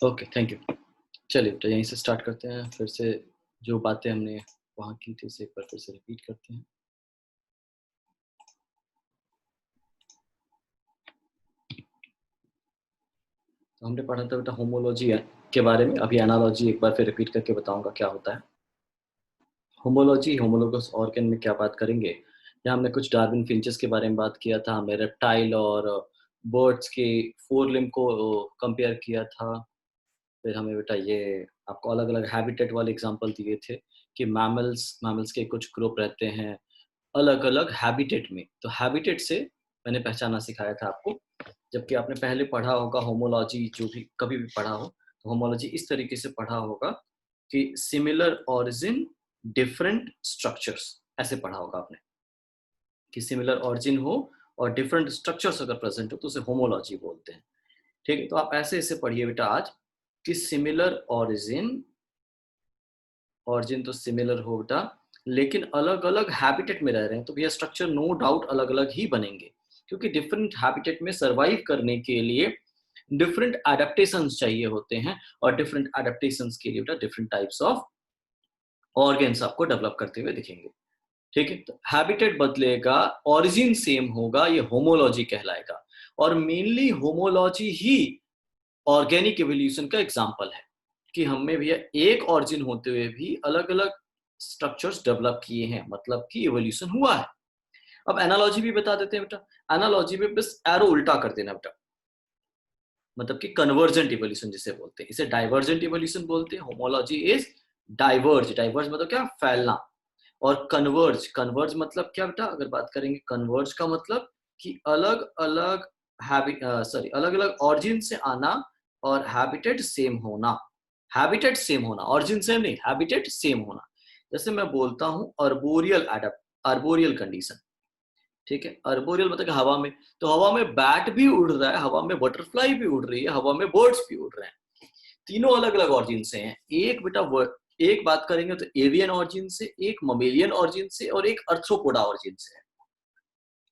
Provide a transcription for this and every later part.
Okay, thank you. चलिए तो यहीं से स्टार्ट करते हैं। फिर से जो बातें हमने वहाँ की थी उसे एक बार फिर से रिपीट करते हैं। तो हमने पढ़ा था बेटा होमोलॉजी के बारे में। अभी एनालॉजी एक बार फिर रिपीट करके बताऊँगा क्या होता है। होमोलॉजी, होमोलोगस ऑर्गन में क्या बात करेंगे? यहाँ हमने कुछ डार्विन फिंचेस के बारे में बात किया था, हमने रेप्टाइल और बर्ड्स के फोर लिम्ब को कंपेयर किया था। फिर हमें बेटा ये आपको अलग-अलग हैबिटेट वाले एग्ज़ाम्पल दिए थे कि मैमल्स मैमल्स के कुछ ग्रुप रहते हैं अलग-अलग हैबिटेट में। तो हैबिटेट से मैंने पहचानना सिखाया था आपको, जबकि आपने पहले पढ़ा होगा होमोलॉजी जो भी कभी भी पढ़ा हो, तो होमोलॉजी इस तरीके से पढ़ा होगा कि सिमिलर ओरिजिन, डिफरेंट स्ट्रक्चर्स ऐसे पढ़ा होगा आपने, कि सिमिलर ओरिजिन हो और डिफरेंट स्ट्रक्चर्स अगर प्रेज़ेंट हो तो उसे होमोलॉजी बोलते हैं। ठीक है? तो आप ऐसे इसे पढ़िए बेटा आज कि सिमिलर ओरिजिन, ओरिजिन तो सिमिलर हो बेटा, लेकिन अलग-अलग हैबिटेट में रह रहे हैं, तो भैया स्ट्रक्चर नो डाउट अलग-अलग ही बनेंगे। क्योंकि डिफरेंट हैबिटेट में सर्वाइव करने के लिए डिफरेंट एडेप्टेशंस चाहिए होते हैं और डिफरेंट एडेप्टेशंस के लिए बेटा डिफरेंट टाइप्स ऑफ ऑर्गन्स आपको डेवलप करते हुए दिखेंगे। ठीक है? तो हैबिटेट बदलेगा, ओरिजिन सेम होगा, ये होमोलॉजी कहलाएगा। और मेनली होमोलॉजी ही ऑर्गेनिक इवोल्यूशन का एग्जांपल है कि हमने भैया एक ओरिजिन होते हुए भी अलग-अलग स्ट्रक्चर्स डेवलप किए हैं, मतलब कि इवोल्यूशन हुआ है। अब एनालॉजी भी बता देते हैं बेटा। एनालॉजी में बस एरो उल्टा कर देना बेटा, मतलब कि कन्वर्जेंट इवोल्यूशन जिसे बोलते हैं, इसे डाइवर्जेंट इवोल्यूशन बोलते हैं। होमोलॉजी इज डाइवर्ज, डाइवर्ज मतलब क्या, फैलना। और कन्वर्ज, कन्वर्ज मतलब क्या बेटा, अगर बात करेंगे कन्वर्ज का मतलब कि अलग अलग अलग अलग ऑरिजिन से आना और हैबिटेट सेम होना। हैबिटेट सेम होना, ऑरिजिन सेम नहीं, हैबिटेट सेम होना। जैसे मैं बोलता हूं अर्बोरियल एडप्ट, अर्बोरियल कंडीशन। ठीक है? अर्बोरियल मतलब कि हवा में, तो हवा में बैट भी उड़ रहा है, हवा में बटरफ्लाई भी उड़ रही है, हवा में बर्ड्स भी उड़ रहे हैं। तीनों अलग-अलग ऑरिजिन से हैं। एक बेटा एक बात करेंगे तो एवियन ऑरिजिन से, एक ममेलियन ऑरिजिन से और एक अर्थ्रोपोडा ऑरिजिन से है।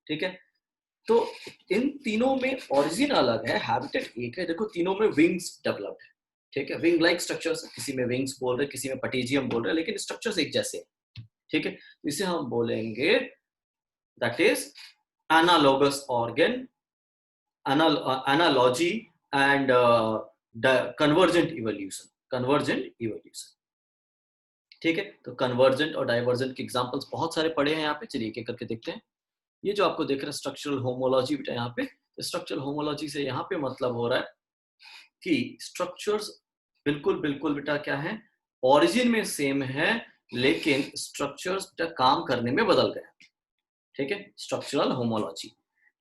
ठीक है? तो इन तीनों में ऑरिजिन अलग है, हैबिटेट एक है। देखो तीनों में विंग्स डेवलप्ड है। ठीक है? विंग लाइक स्ट्रक्चर्स, किसी में विंग्स बोल रहे हैं, किसी में पटेजियम बोल रहे हैं, लेकिन स्ट्रक्चर्स एक जैसे हैं। ठीक है? इसे हम बोलेंगे that is analogous organ, analogy and convergent evolution, convergent evolution। ठीक है? तो कन्वर्जेंट और डाइवर्जेंट के एग्जांपल्स बहुत सारे पढ़े हैं यहाँ पे। चलिए एक एक करके देखते हैं। ये जो आपको देख रहे हैं स्ट्रक्चरल होमोलॉजी बेटा, यहाँ पे स्ट्रक्चरल होमोलॉजी से यहाँ पे मतलब हो रहा है कि स्ट्रक्चर्स बिल्कुल बिल्कुल बेटा क्या है, ओरिजिन में सेम है, लेकिन स्ट्रक्चर्स बेटा काम करने में बदल गए। ठीक है? Structural homology.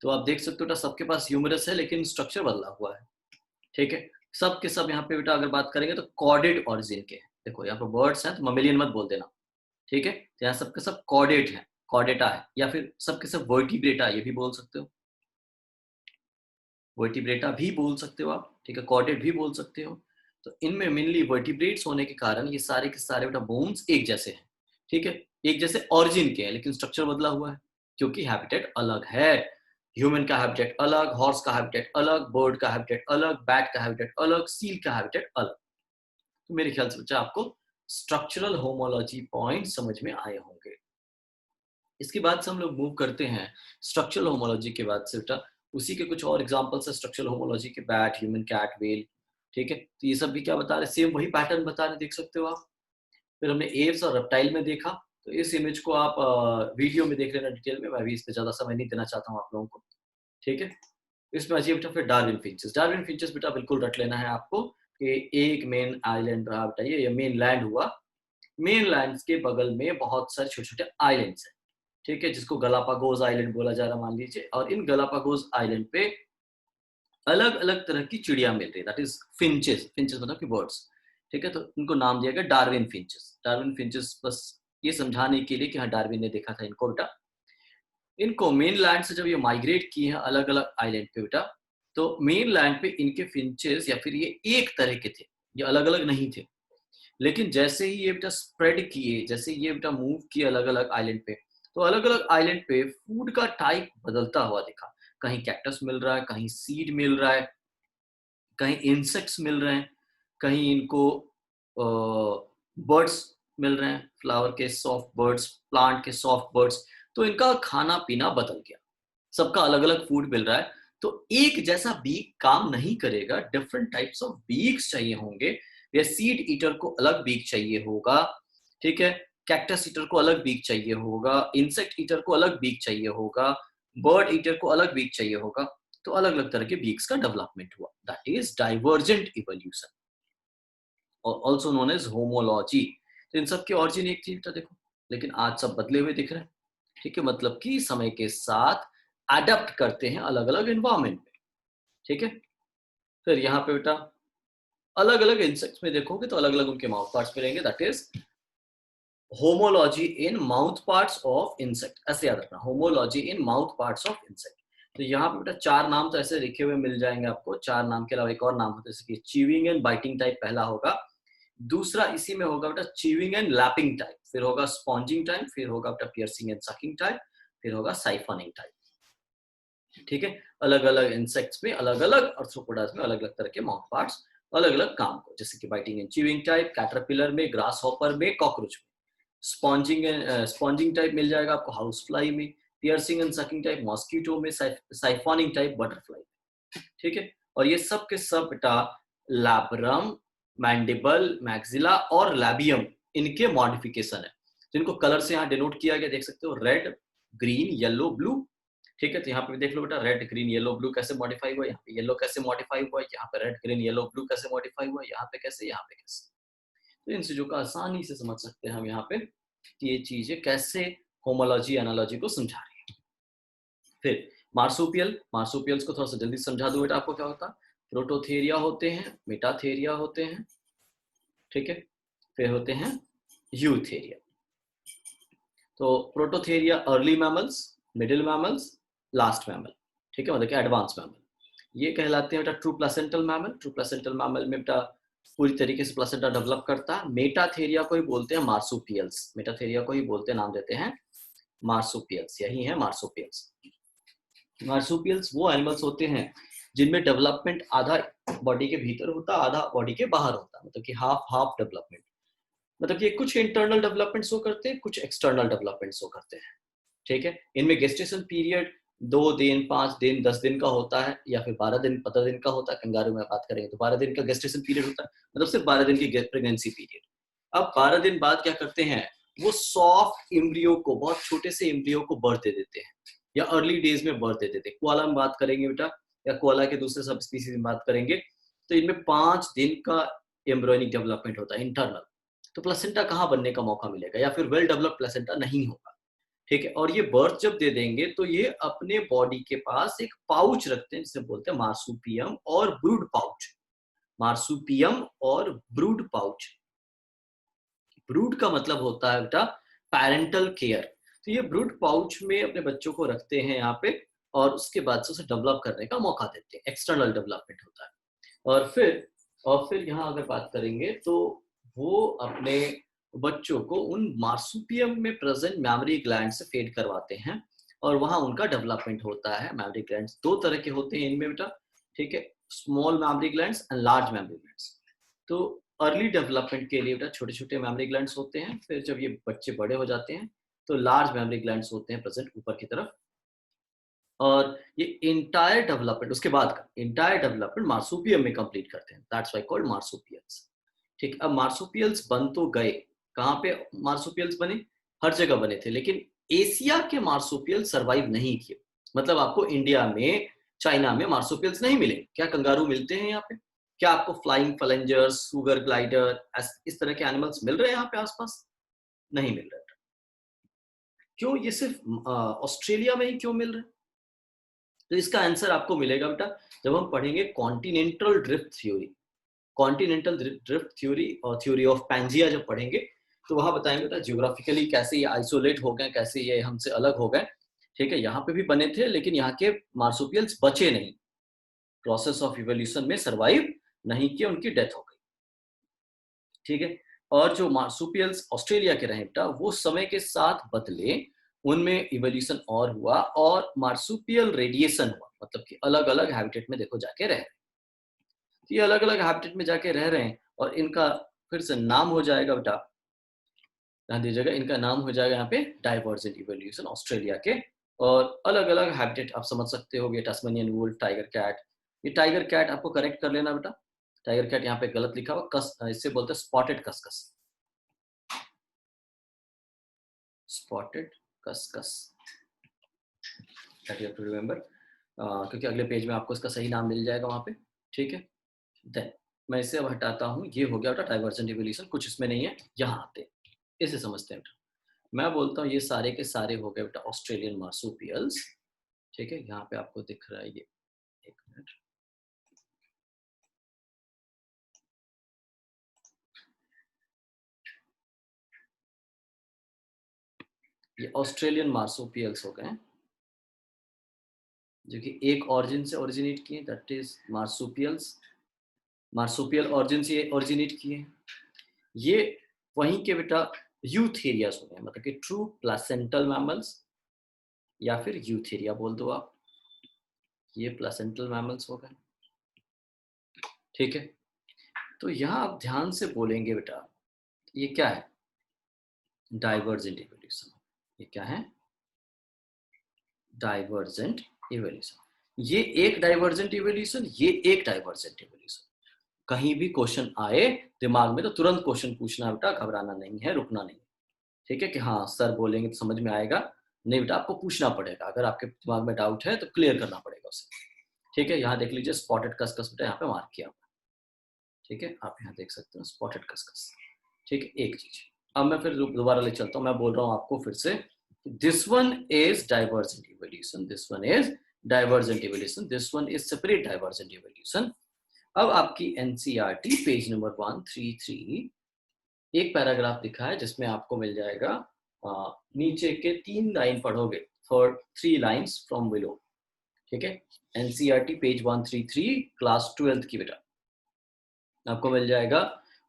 तो आप देख सकते हो बेटा सबके पास ह्यूमरस है लेकिन स्ट्रक्चर बदला हुआ है। ठीक है? सब के सब यहाँ पे बेटा अगर बात करेंगे तो कॉर्डेड ऑरिजिन के हैं। देखो यहाँ पे बर्ड्स हैं तो ममेलियन मत बोल देना। ठीक है? तो यहाँ सबके सब कॉर्डेट है, कॉर्डेटा है, या फिर सबके सब वर्टिब्रेटा ये भी बोल सकते हो। वर्टिब्रेटा भी बोल सकते हो आप। ठीक है? कॉर्डेट भी बोल सकते हो। तो इनमें मेनली वर्टिब्रेट्स होने के कारण ये सारे के सारे बेटा बोन्स एक जैसे हैं। ठीक है? एक जैसे ऑरिजिन के हैं लेकिन स्ट्रक्चर बदला हुआ है क्योंकि हैबिटेट अलग है। ह्यूमन का हैबिटेट अलग, हॉर्स का हैबिटेट अलग, बर्ड का हैबिटेट अलग, बैट का हैबिटेट अलग, सील का हैबिटेट अलग। तो मेरे ख्याल से बच्चा आपको स्ट्रक्चरल होमोलॉजी पॉइंट समझ में आए होंगे। इसके बाद से हम लोग मूव करते हैं स्ट्रक्चरल होमोलॉजी के बाद से बेटा उसी के कुछ और एग्जांपल्स है स्ट्रक्चरल होमोलॉजी के, बैट, ह्यूमन, कैट, वेल। ठीक है? तो ये सब भी क्या बता रहे हैं, सेम वही पैटर्न बता रहे हैं, देख सकते हो आप। फिर हमने एव्स और रेप्टाइल में देखा। तो इस इमेज को आप वीडियो में देख लेना डिटेल में, मैं भी इस पे ज्यादा समय नहीं देना चाहता हूँ आप लोगों को। ठीक है? इसमें अजीब बेटा फिर डार्विन फिंचेस, डार्विन फिंचेस बेटा बिल्कुल रट लेना है आपको कि एक मेन आइलैंड रहा बेटा, ये मेन लैंड हुआ। मेन लैंड के बगल में बहुत सारे छोटे छोटे आइलैंड्स हैं। ठीक है? जिसको गलापागोस आइलैंड बोला जा रहा मान लीजिए, और इन गलापागोस आइलैंड पे अलग अलग तरह की चिड़िया मिल रही है, दैट इज फिंचेस। फिंचेस मतलब कि बर्ड्स। ठीक है? तो इनको नाम दिया गया डार्विन फिंचेस। डार्विन फिंचेस बस ये समझाने के लिए कि हाँ डार्विन ने देखा था इनको बेटा। इनको मेन लैंड से जब ये माइग्रेट किए हैं अलग अलग आइलैंड पे बेटा, तो मेन लैंड पे इनके फिंचेस या फिर ये एक तरह के थे, ये अलग अलग नहीं थे। लेकिन जैसे ही ये बेटा स्प्रेड किए, जैसे ये बेटा मूव किए अलग अलग आइलैंड पे, तो अलग अलग आइलैंड पे फूड का टाइप बदलता हुआ दिखा। कहीं कैक्टस मिल रहा है, कहीं सीड मिल रहा है, कहीं इंसेक्ट्स मिल रहे हैं। कहीं इनको बर्ड्स मिल रहे हैं, फ्लावर के सॉफ्ट बर्ड्स, प्लांट के सॉफ्ट बर्ड्स, तो इनका खाना पीना बदल गया, सबका अलग अलग फूड मिल रहा है। तो एक जैसा बीक काम नहीं करेगा, डिफरेंट टाइप्स ऑफ बीक्स चाहिए होंगे, या सीड ईटर को अलग बीक चाहिए होगा, ठीक है, कैक्टस ईटर को अलग बीक चाहिए होगा, इंसेक्ट ईटर को अलग बीक चाहिए होगा, बर्ड ईटर को अलग बीक चाहिए होगा। तो अलग अलग तरह के बीक्स का डेवलपमेंट हुआ, that is divergent evolution, also known as homology. तो इन सब की ऑरिजिन एक थी, तो देखो, लेकिन आज सब बदले हुए दिख रहे हैं, ठीक है, मतलब कि समय के साथ अडेप्ट करते हैं अलग अलग एनवायरमेंट में, ठीक है। फिर यहाँ पे बेटा अलग अलग इंसेक्ट्स में देखोगे तो अलग अलग उनके माउथ पार्ट्स मिलेंगे, that is homology in mouth parts of insect, ऐसे याद रखना, homology in mouth parts of insect. तो यहाँ पे बेटा चार नाम तो ऐसे लिखे हुए मिल जाएंगे आपको, चार नाम के अलावा एक और नाम होता है, जैसे कि चीविंग एंड बाइटिंग टाइप पहला होगा, दूसरा इसी में होगा बेटा चीविंग एंड लैपिंग टाइप, फिर होगा स्पॉन्जिंग टाइप, फिर होगा बेटा पियर्सिंग एंड सकिंग टाइप, फिर होगा साइफनिंग टाइप, ठीक है। अलग अलग इंसेक्ट्स में अलग अलग, आर्थ्रोपोडास में अलग अलग तरह के माउथ पार्ट्स, अलग अलग काम को, जैसे कि biting and chewing type caterpillar में, ग्रास हॉपर में, कॉकरोच में, स्पॉन्जिंग टाइप मिल जाएगा आपको हाउस फ्लाई में, piercing and sucking type mosquito में, साइफोनिंग टाइप बटरफ्लाई, ठीक है। और ये सब के सब बेटा लैब्रम, मैंडिबल, मैक्सिला और लैबियम, इनके मॉडिफिकेशन है, जिनको कलर से यहाँ डिनोट किया गया, देख सकते हो, रेड, ग्रीन, येलो, ब्लू, ठीक है। तो यहाँ पे देख लो बेटा, रेड ग्रीन येलो ब्लू कैसे मॉडिफाई हुआ, यहाँ पे येलो कैसे मॉडिफाई हुआ, यहाँ पे रेड ग्रीन येलो ब्लू कैसे मॉडिफाई हुआ, यहाँ पे कैसे, यहाँ पे कैसे। तो इन चीजों का आसानी से समझ सकते हैं हम यहाँ पे कि ये चीजें कैसे होमोलॉजी एनालॉजी को समझा रही है। फिर मार्सुपियल्स को थोड़ा सा जल्दी समझा दूं बेटा, आपको क्या होता है, प्रोटोथेरिया होते हैं, मेटाथेरिया होते हैं, ठीक है, फिर होते हैं यूथेरिया। तो Prototheria early mammals, middle mammals, last mammal, ठीक है, मतलब कि एडवांस मैमल, ये कहलाते हैं बेटा true placental mammal. True placental mammal में बेटा पूरी तरीके से प्लेसेंटा डेवलप करता है। मेटाथेरिया को ही बोलते हैं मार्सुपियल्स, मेटाथेरिया को ही बोलते हैं, नाम देते हैं मार्सुपियल्स, यही है मार्सुपियल्स। मार्सुपियल्स वो एनिमल्स होते हैं जिनमें डेवलपमेंट आधा बॉडी के भीतर होता है, आधा बॉडी के बाहर होता है, मतलब कि हाफ हाफ डेवलपमेंट, मतलब कि कुछ इंटरनल डेवलपमेंट शो करते हैं, कुछ एक्सटर्नल डेवलपमेंट शो करते हैं, ठीक है। इनमें गेस्टेशन पीरियड 2 दिन, 5 दिन, 10 दिन का होता है, या फिर 12 दिन, 15 दिन का होता है। कंगारू में बात करेंगे तो 12 दिन का गेस्टेशन पीरियड होता है, मतलब सिर्फ 12 दिन की प्रेगनेंसी पीरियड। अब 12 दिन बाद क्या करते हैं, वो सॉफ्ट इम्ब्रियो को, बहुत छोटे से इम्ब्रियो को बर्थ दे देते हैं, या अर्ली डेज में बर्थ दे देते हैं। कोआला में बात करेंगे बेटा, या कोआला के दूसरे सब स्पीसीज में बात करेंगे, तो इनमें 5 दिन का एम्ब्रियोनिक डेवलपमेंट होता है इंटरनल। तो प्लेसेंटा कहाँ बनने का मौका मिलेगा, या फिर वेल डेवलप्ड प्लेसेंटा नहीं होगा, ठीक है। और ये बर्थ जब दे देंगे तो ये अपने बॉडी के पास एक पाउच रखते हैं, जिसे बोलते हैं मार्सुपियम और ब्रूड पाउच। मार्सुपियम और ब्रूड पाउच, ब्रूड का मतलब होता है बेटा पैरेंटल केयर। तो ये ब्रूड पाउच में अपने बच्चों को रखते हैं यहाँ पे, और उसके बाद से उसे डेवलप करने का मौका देते हैं, एक्सटर्नल डेवलपमेंट होता है। और फिर यहाँ अगर बात करेंगे तो वो अपने बच्चों को उन मार्सुपियम में प्रेजेंट मैमरी ग्लैंड से फेड करवाते हैं, और वहां उनका डेवलपमेंट होता है। मैमरी ग्लैंड्स दो तरह के होते हैं इनमें बेटा, ठीक है, small memory glands and large memory glands. तो अर्ली डेवलपमेंट के लिए बेटा छोटे छोटे मैमरी ग्लैंड्स होते हैं, फिर जब ये बच्चे बड़े हो जाते हैं तो लार्ज मैमरी ग्लैंड्स होते हैं प्रेजेंट ऊपर की तरफ। और ये इंटायर डेवलपमेंट, उसके बाद का इंटायर डेवलपमेंट मार्सुपियम में कंप्लीट करते हैं, दैट्स व्हाई कॉल्ड मार्सुपियल्स, ठीक। अब मार्सुपियल्स बन तो गए, कहाँ पे मार्सुपियल्स बने, हर जगह बने थे, लेकिन एशिया के मार्सुपियल सर्वाइव नहीं किए। मतलब आपको इंडिया में, चाइना में मार्सुपियल्स नहीं मिले, क्या कंगारू मिलते हैं यहाँ पे, क्या आपको फ्लाइंग फलेंजर्स, सुगर ग्लाइडर, इस तरह के एनिमल्स मिल रहे हैं यहाँ पे आसपास, नहीं मिल रहे। क्यों, ये सिर्फ ऑस्ट्रेलिया में ही क्यों मिल रहे हैं? तो इसका आंसर आपको मिलेगा बेटा जब हम पढ़ेंगे continental drift theory. Continental drift theory और थ्योरी ऑफ पैंजिया जब पढ़ेंगे तो वहां बताएंगे बेटा जियोग्राफिकली कैसे ये आइसोलेट हो गए, कैसे ये हमसे अलग हो गए, ठीक है। यहाँ पे भी बने थे लेकिन यहाँ के मार्सुपियल्स बचे नहीं, प्रोसेस ऑफ इवोल्यूशन में सरवाइव नहीं किए, उनकी डेथ हो गई, ठीक है। और जो मार्सुपियल्स ऑस्ट्रेलिया के रहे बेटा वो समय के साथ बदले, उनमें इवोल्यूशन और हुआ, और मार्सुपियल रेडिएशन हुआ, मतलब कि अलग अलग हैबिटेट में देखो जाके रह रहे हैं। ये अलग अलग हैबिटेट में जाके रह रहे हैं, और इनका फिर से नाम हो जाएगा बेटा, ध्यान दीजिएगा, इनका नाम हो जाएगा यहाँ पे डाइवर्जेंट इवोल्यूशन ऑस्ट्रेलिया के। और अलग अलग हैबिटेट आप समझ सकते हो, ये टास्मेनियन वुल्फ, टाइगर कैट। ये टाइगर कैट आपको करेक्ट कर लेना बेटा, टाइगर कैट यहाँ पे गलत लिखा हुआ, कस इससे बोलते हैं spotted cuscus, spotted cuscus, that you have to remember, क्योंकि अगले पेज में आपको इसका सही नाम मिल जाएगा वहाँ पे। ठीक है, देन मैं इसे अब हटाता हूँ, ये हो गया बेटा डाइवर्जेंट इवोल्यूशन, कुछ इसमें नहीं है। यहाँ आते हैं, इसे समझते हैं बेटा। मैं बोलता हूँ ये सारे के सारे हो गए बेटा ऑस्ट्रेलियन मार्सुपियल्स। ठीक है, यहाँ पे आपको दिख रहा है ये, एक मिनट, ये ऑस्ट्रेलियन मार्सुपियल्स हो गए, जो कि एक ऑरिजिन से ओरिजिनेट किए, that is marsupials, marsupial origin से ओरिजिनेट किए। ये वहीं के बेटा यूथेरियास हो गए, मतलब कि ट्रू प्लेसेंटल मैमल्स, या फिर यूथेरिया बोल दो आप, ये प्लेसेंटल मैमल्स हो गए। ठीक है, तो यहाँ आप ध्यान से बोलेंगे बेटा, ये क्या है, डाइवर्जेंट इवोल्यूशन। ये क्या है, डाइवर्जेंट इवोल्यूशन। ये एक डाइवर्जेंट इवोल्यूशन, ये एक डाइवर्जेंट इवोल्यूशन। कहीं भी क्वेश्चन आए दिमाग में तो तुरंत क्वेश्चन पूछना बेटा, घबराना नहीं है, रुकना नहीं। ठीक है, कि हाँ सर बोलेंगे तो समझ में आएगा, नहीं बेटा आपको पूछना पड़ेगा, अगर आपके दिमाग में डाउट है तो क्लियर करना पड़ेगा उसे। ठीक है, यहाँ देख लीजिए स्पॉटेड कस्कस बेटा यहाँ पे मार्क किया हुआ। ठीक है, आप यहाँ देख सकते हो स्पॉटेड कस्कस। ठीक है, एक चीज, अब मैं फिर दोबारा ले चलता हूँ, मैं बोल रहा हूँ आपको फिर से, this one is divergent evolution, this one is divergent evolution, this one is separate divergent evolution. अब आपकी एनसीईआरटी पेज नंबर 133 एक पैराग्राफ दिखा है जिसमें आपको मिल जाएगा, नीचे के 3 लाइन पढ़ोगे, फॉर 3 लाइन्स फ्रॉम बिलो। ठीक है, एनसीईआरटी पेज 133 क्लास 12th की बेटा, आपको मिल जाएगा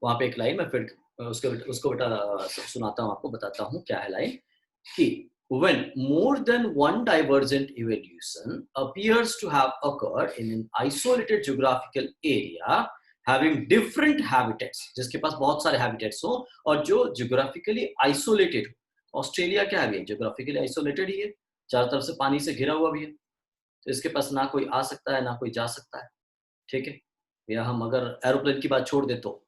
वहां पे एक लाइन, मैं फिर उसको बेटा सुनाता हूँ आपको, बताता हूँ क्या है लाइन, कि when more than one divergent evolution appears to have occurred in an isolated geographical area having different habitats, जिसके पास बहुत सारे habitats हो और जो geographically isolated हो। ऑस्ट्रेलिया क्या है, geographically isolated ही है, चारों तरफ से पानी से घिरा हुआ भी है, तो इसके पास ना कोई आ सकता है ना कोई जा सकता है। ठीक है, या हम अगर एरोप्लेन की बात छोड़ दे तो,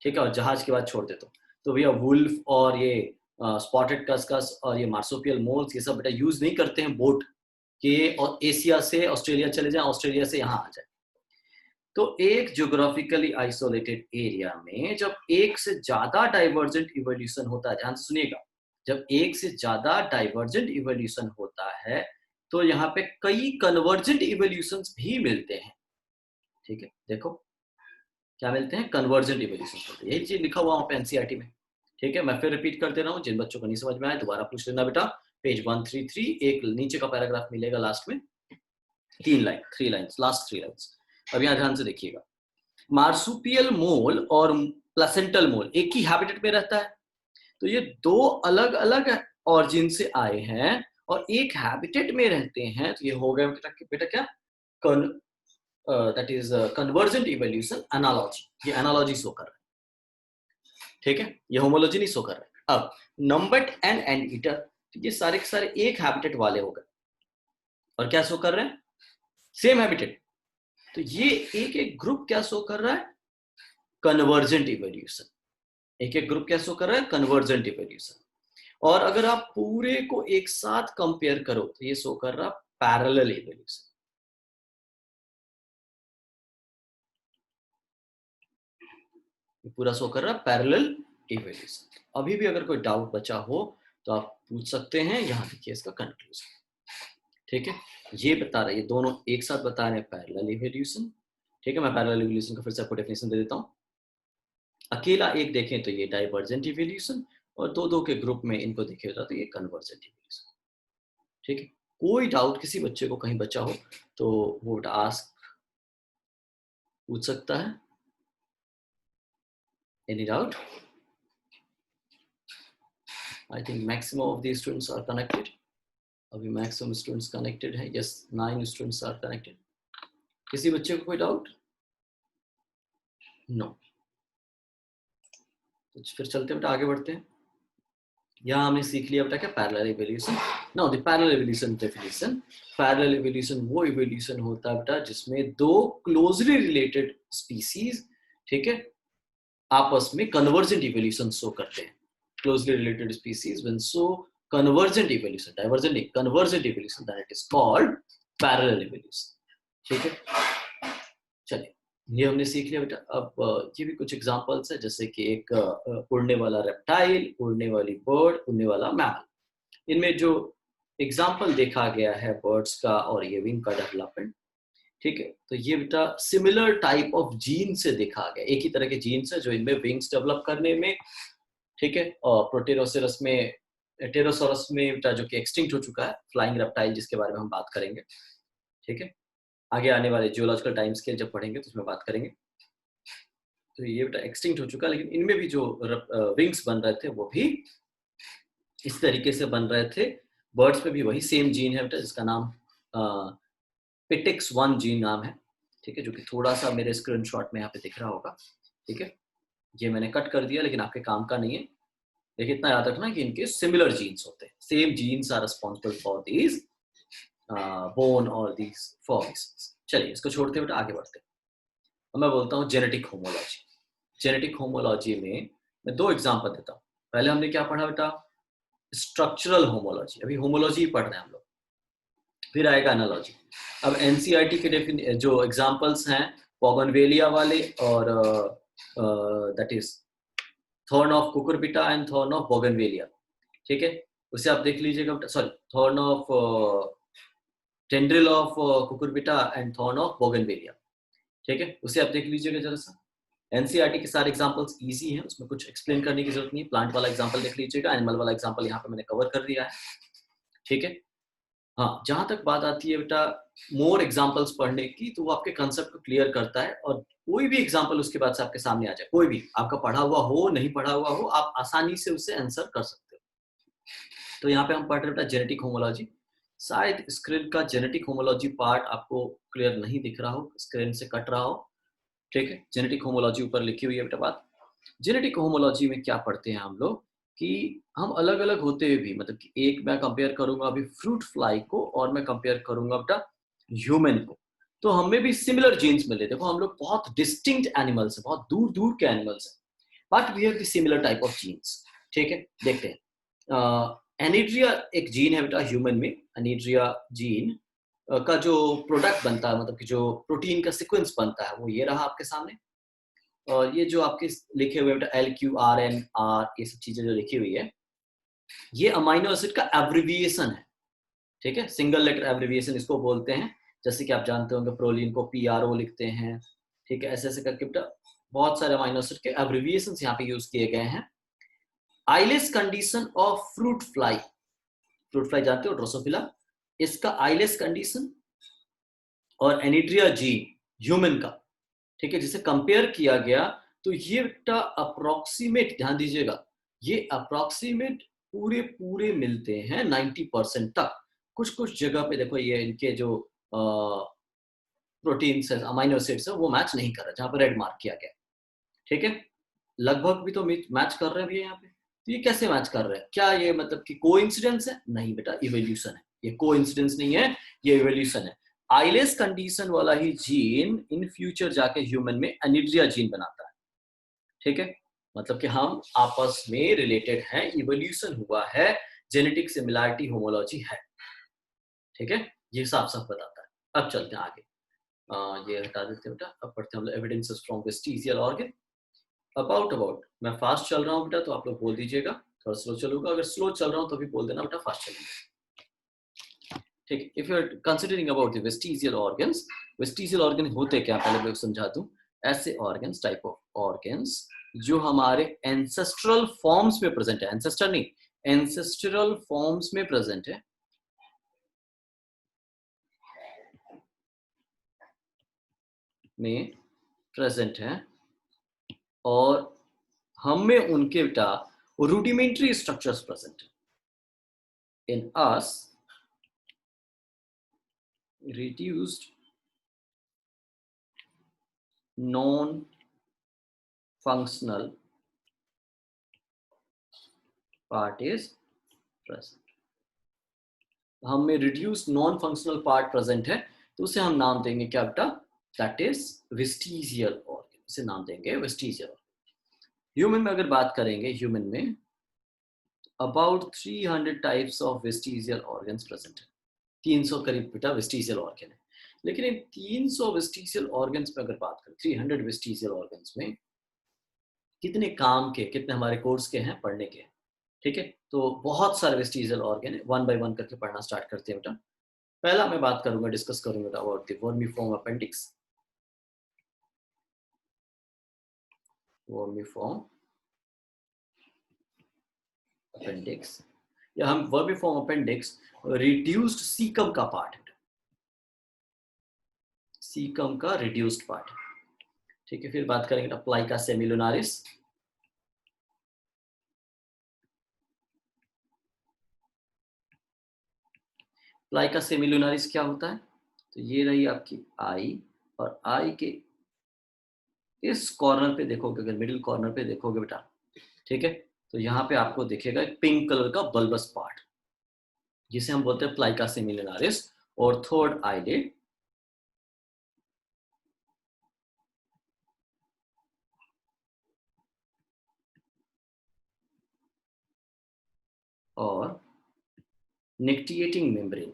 ठीक है, और जहाज की बात छोड़ दे तो भैया वुल्फ और ये स्पॉटेड कस्कस और ये मार्सुपियल मोल्स ये सब बेटा यूज नहीं करते हैं बोट के, और एशिया से ऑस्ट्रेलिया चले जाएं, ऑस्ट्रेलिया से यहाँ आ जाए। तो एक ज्योग्राफिकली आइसोलेटेड एरिया में जब एक से ज्यादा डाइवर्जेंट इवोल्यूशन होता है, ध्यान से सुनिएगा, जब एक से ज्यादा डाइवर्जेंट इवोल्यूशन होता है तो यहाँ पे कई कन्वर्जेंट इवोल्यूशन भी मिलते हैं। ठीक है, देखो क्या मिलते हैं, कन्वर्जेंट इवोल्यूशन, यही चीज लिखा हुआ वहां पे एनसीईआरटी में। ठीक है, मैं फिर रिपीट कर दे रहा हूँ, जिन बच्चों को नहीं समझ में आया दोबारा पूछ लेना बेटा, पेज 133 एक नीचे का पैराग्राफ मिलेगा, लास्ट में 3 लाइन्स, लास्ट 3 लाइन्स। अब यहाँ ध्यान से देखिएगा, मार्सुपियल मोल और प्लेसेंटल मोल एक ही हैबिटेट में रहता है, तो ये दो अलग अलग ऑरिजिन से आए हैं और एक हैबिटेट में रहते हैं, तो ये हो गया बेटा क्या, that is convergent evolution analogy, ये एनालॉजी शो कर रहा है। ठीक है, ये होमोलॉजी नहीं शो कर रहा है। अब नंबट एंड एंड ईटर, तो ये सारे के सारे एक हैबिटेट वाले हो गए, और क्या शो कर रहे हैं, सेम हैबिटेट, तो ये एक एक ग्रुप क्या शो कर रहा है, कन्वर्जेंट इवोल्यूशन, एक एक ग्रुप क्या शो कर रहा है, कन्वर्जेंट इवोल्यूशन। और अगर आप पूरे को एक साथ कंपेयर करो तो ये शो कर रहा पैरेलल इवोल्यूशन, पूरा शो कर रहा पैरेलल इवोल्यूशन। अभी भी अगर कोई डाउट बचा हो तो आप पूछ सकते हैं, यहाँ देखिए इसका कंक्लूजन। ठीक है, ये बता रहा है, ये दोनों एक साथ बता रहे हैं पैरेलल इवोल्यूशन। ठीक है, मैं पैरेलल इवोल्यूशन का फिर से आपको डेफिनेशन दे देता हूँ। अकेला एक देखें तो ये डाइवर्जेंट इवोल्यूशन, और दो दो के ग्रुप में इनको देखेगा तो ये कन्वर्जेंट इवोल्यूशन। ठीक है, कोई डाउट किसी बच्चे को कहीं बचा हो तो वो आस्क पूछ सकता है, any doubt. I think maximum of the students are connected, अभी मैक्सिमम स्टूडेंट्स कनेक्टेड है, यस 9 स्टूडेंट्स आर कनेक्टेड। किसी बच्चे को कोई डाउट, नो। कुछ फिर चलते बेटा आगे बढ़ते हैं। यहाँ हमने सीख लिया बेटा क्या, parallel evolution. Now the parallel evolution definition. Parallel evolution वो इवोल्यूशन होता है बेटा जिसमें दो क्लोजली रिलेटेड स्पीसीज, ठीक है, आपस में कन्वर्जेंट इवोल्यूशन शो करते हैं। Closely related species when show convergent evolution, divergent नहीं, convergent evolution, that it is called parallel evolution. ठीक है, चलिए ये हमने सीख लिया बेटा। अब ये भी कुछ एग्जांपल्स है, जैसे कि एक उड़ने वाला रेप्टाइल, उड़ने वाली बर्ड, उड़ने वाला मैमल। इनमें जो एग्जाम्पल देखा गया है बर्ड्स का और ये विंग का डेवलपमेंट, ठीक है, तो ये बेटा सिमिलर टाइप ऑफ जीन से देखा गया, एक ही तरह के जीन्स है जो इनमें विंग्स डेवलप करने में, ठीक है। और प्रोटेरोसोरस में, टेरोसोरस में बेटा जो कि एक्सटिंक्ट हो चुका है, फ्लाइंग रेप्टाइल जिसके बारे में हम बात करेंगे, ठीक है, आगे आने वाले जियोलॉजिकल टाइम स्केल जब पढ़ेंगे तो उसमें बात करेंगे। तो ये बेटा एक्सटिंक्ट हो चुका है, लेकिन इनमें भी जो विंग्स बन रहे थे वो भी इस तरीके से बन रहे थे। बर्ड्स में भी वही सेम जीन है बेटा जिसका नाम पिटिक्स 1 जीन नाम है, ठीक है, जो कि थोड़ा सा मेरे स्क्रीनशॉट में यहाँ पे दिख रहा होगा, ठीक है। ये मैंने कट कर दिया लेकिन आपके काम का नहीं है, लेकिन इतना याद रखना कि इनके सिमिलर जीन्स होते हैं, same genes are responsible for these bone और दीज फॉर्मेशंस। चलिए इसको छोड़ते बेटा आगे बढ़ते हैं। अब मैं बोलता हूँ जेनेटिक होमोलॉजी। जेनेटिक होमोलॉजी में मैं दो एग्जांपल देता हूँ। पहले हमने क्या पढ़ा बेटा, स्ट्रक्चरल होमोलॉजी, अभी होमोलॉजी ही पढ़ रहे हैं हम लोग, फिर आएगा एनालॉजी। अब एनसीईआरटी के जो एग्जांपल्स हैं बोगनवेलिया वाले और that is thorn of Cucurbita and thorn of bougainvillea, ठीक है, उसे आप देख लीजिएगा। Sorry, thorn of tendril of Cucurbita and thorn of bougainvillea, ठीक है, उसे आप देख लीजिएगा जरा सा। एनसीईआरटी के सारे एग्जांपल्स इजी हैं, उसमें कुछ एक्सप्लेन करने की जरूरत नहीं है। प्लांट वाला एग्जांपल देख लीजिएगा, एनिमल वाला एग्जांपल यहाँ पे मैंने कवर कर दिया है, ठीक है। हाँ, जहां तक बात आती है बेटा मोर एग्जांपल्स पढ़ने की, तो वो आपके कंसेप्ट को क्लियर करता है, और कोई भी एग्जांपल उसके बाद से आपके सामने आ जाए, कोई भी आपका पढ़ा हुआ हो नहीं पढ़ा हुआ हो, आप आसानी से उससे आंसर कर सकते हो। तो यहाँ पे हम पढ़ रहे बेटा जेनेटिक होमोलॉजी। शायद स्क्रीन का जेनेटिक होमोलॉजी पार्ट आपको क्लियर नहीं दिख रहा हो, स्क्रीन से कट रहा हो, ठीक है। जेनेटिक होमोलॉजी ऊपर लिखी हुई है बेटा बात। जेनेटिक होमोलॉजी में क्या पढ़ते हैं हम लोग कि हम अलग अलग होते हुए भी, मतलब कि एक मैं कंपेयर करूंगा अभी फ्रूट फ्लाई को और मैं कंपेयर करूंगा बेटा ह्यूमन को, तो हमें भी सिमिलर जीन्स मिले। देखो हम लोग बहुत डिस्टिंक्ट एनिमल्स हैं, बहुत दूर दूर के एनिमल्स हैं, but we have the similar type of genes, ठीक है। देखते हैं, एनिड्रिया एक जीन है बेटा ह्यूमन में। एनिड्रिया जीन का जो प्रोडक्ट बनता है, मतलब कि जो प्रोटीन का सीक्वेंस बनता है, वो ये रहा आपके सामने। और ये जो आपके लिखे हुए बेटा LQRNR, ये सब चीजें जो लिखी हुई है, ये अमाइनो एसिड का एब्रिविएशन है, ठीक है, सिंगल लेटर एब्रिविएशन इसको बोलते हैं। जैसे कि आप जानते होंगे प्रोलीन को PRO लिखते हैं, ठीक है, ऐसे ऐसे करके बेटा बहुत सारे अमाइनो एसिड के एब्रिविएशन यहाँ पे यूज किए गए हैं। Eyelash condition of fruit fly, fruit fly जानते हो ड्रोसोफिला, इसका आइलेस कंडीशन और एनिड्रिया जीन ह्यूमन का, ठीक है, जिसे कंपेयर किया गया, तो ये बेटा अप्रोक्सीमेट, ध्यान दीजिएगा, ये अप्रोक्सीमेट पूरे पूरे मिलते हैं 90% तक। कुछ कुछ जगह पे देखो ये इनके जो प्रोटीन्स है, अमाइनो एसिड्स है, वो मैच नहीं कर रहा, जहां पर रेड मार्क किया गया, ठीक है। लगभग भी तो मैच कर रहे हैं भैया यहाँ पे। तो ये कैसे मैच कर रहे हैं, क्या ये मतलब कि कोइंसिडेंस है? नहीं बेटा, इवोल्यूशन है, ये कोइंसिडेंस नहीं है, ये इवोल्यूशन है। आइलेस कंडीशन वाला ही जीन इन फ्यूचर जाके ह्यूमन में एनिड्रिया जीन बनाता है, ठीक है। मतलब कि हम आपस में रिलेटेड हैं, इवोल्यूशन हुआ है, जेनेटिक सिमिलैरिटी होमोलॉजी है, ठीक है, ये साफ साफ बताता है। अब चलते हैं आगे। ये हटा देते हैं बेटा, अब पढ़ते हैं evidences from vestigial organ. About मैं फास्ट चल रहा हूँ बेटा, तो आप लोग बोल दीजिएगा, थोड़ा स्लो चलूंगा, अगर स्लो चल रहा हूँ तो भी बोल देना बेटा फास्ट चलूंगा, ठीक है। If you are considering about the vestigial organs, vestigial organ होते क्या पहले मैं समझा दूं। ऐसे ऑर्गन्स, टाइप ऑफ ऑर्गन्स जो हमारे एंसेस्ट्रल फॉर्म्स में प्रेजेंट है, एंसेस्टर नहीं, एंसेस्ट्रल फॉर्म्स में प्रेजेंट है, में प्रेजेंट है, और हम में उनके बेटा रूडिमेंट्री स्ट्रक्चर्स प्रेजेंट है। इन अस reduced non functional part is present. हम में reduced non functional part present है, तो उसे हम नाम देंगे क्या बेटा, दैट इज वेस्टिजियल ऑर्गन, उसे नाम देंगे वेस्टिजियल। ह्यूमन में अगर बात करेंगे, ह्यूमन में about 300 types of vestigial organs present है। 300 करीब बेटा वेस्टिजियल ऑर्गन है। लेकिन इन 300 वेस्टिजियल ऑर्गन्स में अगर बात करें, 300 वेस्टिजियल ऑर्गन्स में कितने काम के, कितने हमारे कोर्स के हैं, पढ़ने के, ठीक है। तो बहुत सारे वेस्टिजियल ऑर्गन है, वन बाय वन करके पढ़ना स्टार्ट करते हैं बेटा। पहला मैं बात करूंगा, डिस्कस करूंगा about the vermiform appendix. Vermiform appendix, या हम वर्मीफॉर्म अपेंडिक्स रिड्यूस्ड सीकम का पार्ट है, सीकम का रिड्यूस्ड पार्ट, ठीक है। फिर बात करेंगे प्लाइका सेमिलुनारिस, प्लाइका सेमिलुनारिस क्या होता है, तो ये रही आपकी आई, और आई के इस कॉर्नर पे देखोगे, अगर मिडिल कॉर्नर पे देखोगे बेटा, ठीक है, तो यहाँ पे आपको दिखेगा एक पिंक कलर का बल्बस पार्ट, जिसे हम बोलते हैं प्लाइका सेमिलुनारिस। और थर्ड आईलिड, और निक्टिएटिंग मेम्ब्रेन,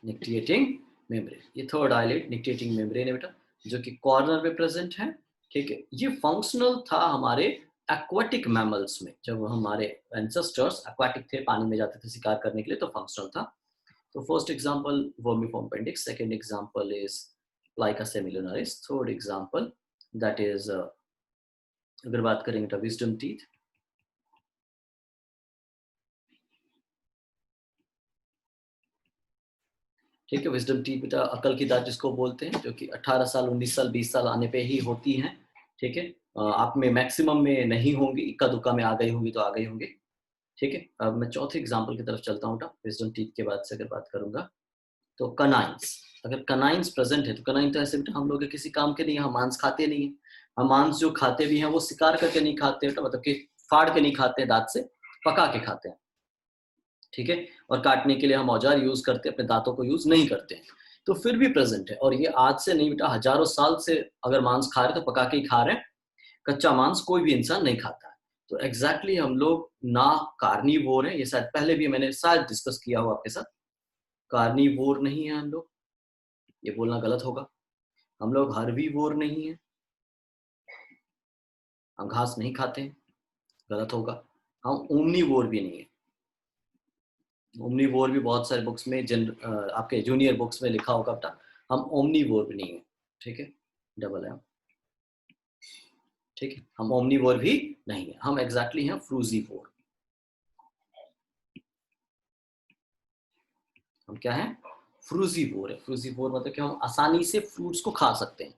निक्टिएटिंग मेम्ब्रेन, ये थर्ड आईलिड निक्टिएटिंग मेम्ब्रेन है बेटा, जो कि कॉर्नर पे प्रेजेंट है, ठीक है। ये फंक्शनल था हमारे एक्वाटिक मैमल्स में, जब हमारे एंसेस्टर्स एक्वाटिक थे, पानी में जाते थे शिकार करने के लिए, तो फंक्शनल था। तो first example vermiform appendix, second example is plica semilunaris, third example that is अगर बात करेंगे तो विजडम टीथ, ठीक है। विजडम टीथ बेटा अकल की दांत जिसको बोलते हैं, जो कि 18 साल 19 साल 20 साल आने पे ही होती हैं, ठीक है। आप में मैक्सिमम में नहीं होंगी, इक्का दुक्का में आ गई होंगी तो आ गई होंगी, ठीक है। अब मैं चौथे एग्जाम्पल की तरफ चलता हूँ बेटा, विजडम टीथ के बाद से अगर बात करूंगा तो कनाइंस, अगर कनाइंस प्रेजेंट है, तो कनाइन तो ऐसे बेटा हम लोग के किसी काम के नहीं है, हम मांस खाते नहीं है। हम मांस जो खाते भी हैं वो शिकार करके नहीं खाते बेटा, मतलब कि फाड़ के नहीं खाते हैं दांत से, पका के खाते हैं, ठीक है। और काटने के लिए हम औजार यूज करते हैं, अपने दांतों को यूज नहीं करते हैं, तो फिर भी प्रेजेंट है। और ये आज से नहीं बेटा, हजारों साल से अगर मांस खा रहे तो पका के ही खा रहे हैं, कच्चा मांस कोई भी इंसान नहीं खाता है। तो एग्जैक्टली हम लोग ना कार्निवोर है, ये शायद पहले भी मैंने शायद डिस्कस किया हो आपके साथ, कार्निवोर नहीं है हम लोग, ये बोलना गलत होगा। हम लोग हर्बीवोर नहीं है, हम घास नहीं खाते हैं, गलत होगा। हम ओमनीवोर भी नहीं है, ओमनीवोर भी बहुत सारे बुक्स में आपके जूनियर बुक्स में लिखा होगा बेटा, हम ओमनीवोर भी नहीं है, ठीक है, डबल है, ठीक है। हम ओमनीवोर भी नहीं है, हम एग्जैक्टली हैं फ्रूजीवोर। हम क्या है, फ्रूजीवोर है। फ्रूजीवोर मतलब कि हम आसानी से फ्रूट्स को खा सकते हैं।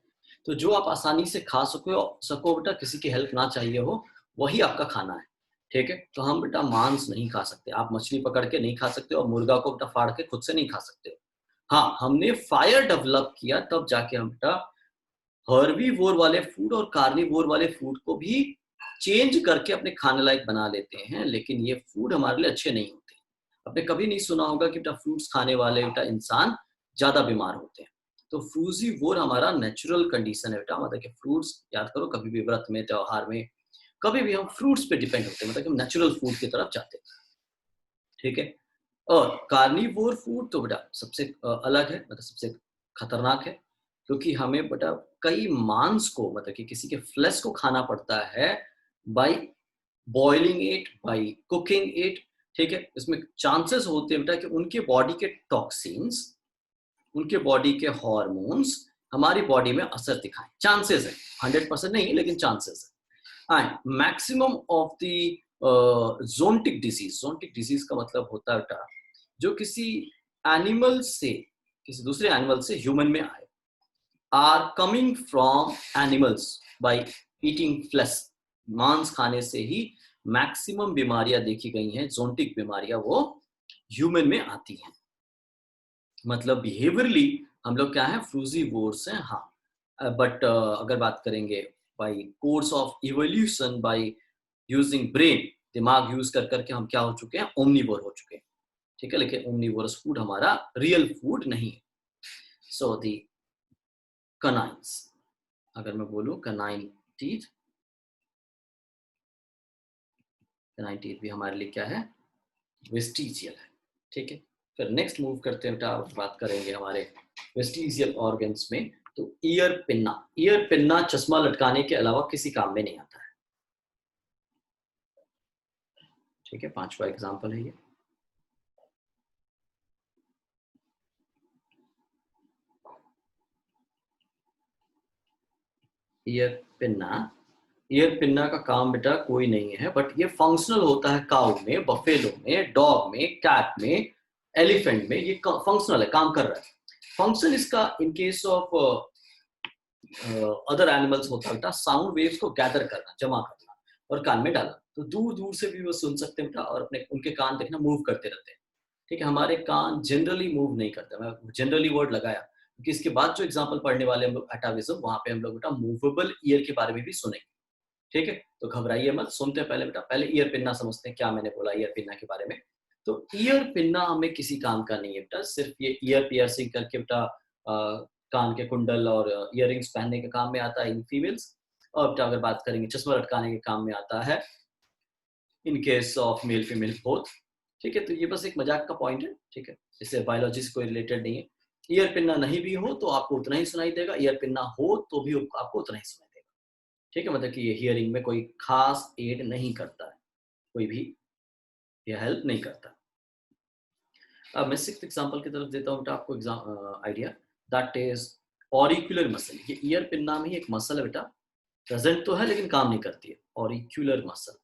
तो जो आप आसानी से खा सको बेटा, किसी की हेल्प ना चाहिए हो, वही आपका खाना है, ठीक है। तो हम बेटा मांस नहीं खा सकते, आप मछली पकड़ के नहीं खा सकते, और मुर्गा को बेटा फाड़ के खुद से नहीं खा सकते। हाँ, हमने फायर डेवलप किया तब जाके हम बेटा हर्बीवोर वाले फूड और कार्निवोर वाले फूड को भी चेंज करके अपने खाने लायक बना लेते हैं, लेकिन ये फूड हमारे लिए अच्छे नहीं होते। आपने कभी नहीं सुना होगा कि बेटा फ्रूट्स खाने वाले बेटा इंसान ज्यादा बीमार होते हैं। तो फ्रूजीवोर हमारा नेचुरल कंडीशन है बेटा, मतलब कि फ्रूट्स याद करो, कभी भी व्रत में, त्योहार में, कभी भी हम फ्रूट्स पे डिपेंड होते हैं, मतलब कि हम नेचुरल फूड की तरफ जाते हैं, ठीक है। और कार्निवोर फूड तो बेटा सबसे अलग है, मतलब सबसे खतरनाक है, क्योंकि हमें बेटा कई मांस को, मतलब कि किसी के फ्लेश को खाना पड़ता है by boiling it, by cooking it, ठीक है। इसमें चांसेस होते हैं बेटा कि उनके बॉडी के टॉक्सिन्स, उनके बॉडी के हार्मोन्स हमारी बॉडी में असर दिखाएं, चांसेस है, 100% नहीं लेकिन चांसेस है। And maximum of the zoonotic disease, zoonotic disease का मतलब होता है बेटा जो किसी एनिमल से, किसी दूसरे एनिमल से ह्यूमन में आए, are coming from animals by eating flesh, मांस खाने से ही मैक्सिमम बीमारियां देखी गई हैं, जोंटिक बीमारियां वो ह्यूमन में आती हैं। मतलब बिहेवियरली हम लोग क्या है, फ्रूजीवोर्स हैं, हाँ। बट अगर बात करेंगे by course of evolution, by using brain, दिमाग यूज कर करके हम क्या हो चुके हैं, ओमनीवोर हो चुके हैं। ठीक है, लेकिन ओमनीवोरस फूड हमारा रियल फूड नहीं है। सो दी कनाइंस, अगर मैं बोलूं कनाइन टीथ, कनाइन टीथ भी हमारे लिए क्या है, वेस्टिजियल है। ठीक है, फिर नेक्स्ट मूव करते हैं बेटा, बात करेंगे हमारे वेस्टिजियल ऑर्गन्स में। तो ईयर पिन्ना, ईयर पिन्ना चश्मा लटकाने के अलावा किसी काम में नहीं आता है। ठीक है, पांचवा एग्जाम्पल है ये। ईयर पिन्ना, ईयर पिन्ना का काम बेटा कोई नहीं है, बट ये फंक्शनल होता है काउ में, बफेलो में, डॉग में, कैट में, एलिफेंट में, ये फंक्शनल है, काम कर रहा है। फंक्शन इसका इन केस ऑफ अदर एनिमल्स होता है बेटा, साउंड वेव्स को गैदर करना, जमा करना और कान में डालना। तो दूर दूर से भी वो सुन सकते हैं बेटा, और अपने उनके कान देखना मूव करते रहते हैं। ठीक है, हमारे कान जनरली मूव नहीं करते। मैं जनरली वर्ड लगाया क्योंकि इसके बाद जो एग्जांपल पढ़ने वाले हम लोग अटाविज्म, वहां पे हम लोग बेटा मूवेबल ईयर के बारे में भी सुनेंगे। ठीक है, तो घबराइए मत, सुनते हैं पहले बेटा, पहले ईयर पिन्ना समझते हैं, क्या मैंने बोला ईयर पिन्ना के बारे में। तो ईयर पिन्ना हमें किसी काम का नहीं है बेटा, सिर्फ ये ईयर पियर्सिंग करके बेटा कान के कुंडल और इयररिंग्स पहनने के काम में आता है इन फीमेल्स। और बेटा अगर बात करेंगे चश्मा लटकाने के काम में आता है इन case of male female both. ठीक है, तो ये बस एक मजाक का पॉइंट है। ठीक है, इससे बायोलॉजी से कोई रिलेटेड नहीं है। ईयर पिन्ना नहीं भी हो तो आपको उतना ही सुनाई देगा, ईयर पिन्ना हो तो भी आपको उतना ही सुनाई देगा। ठीक है, मतलब कि ये हियरिंग में कोई खास एड नहीं करता है, कोई भी ये हेल्प नहीं करता। अब मैं सिक्स्थ एग्जांपल की तरफ देता हूँ बेटा आपको आइडिया, दैट इज ऑरिक्यूलर मसल। ये ईयर पिन्ना में ही एक मसल है बेटा, प्रेजेंट तो है लेकिन काम नहीं करती है, ऑरिक्यूलर मसल।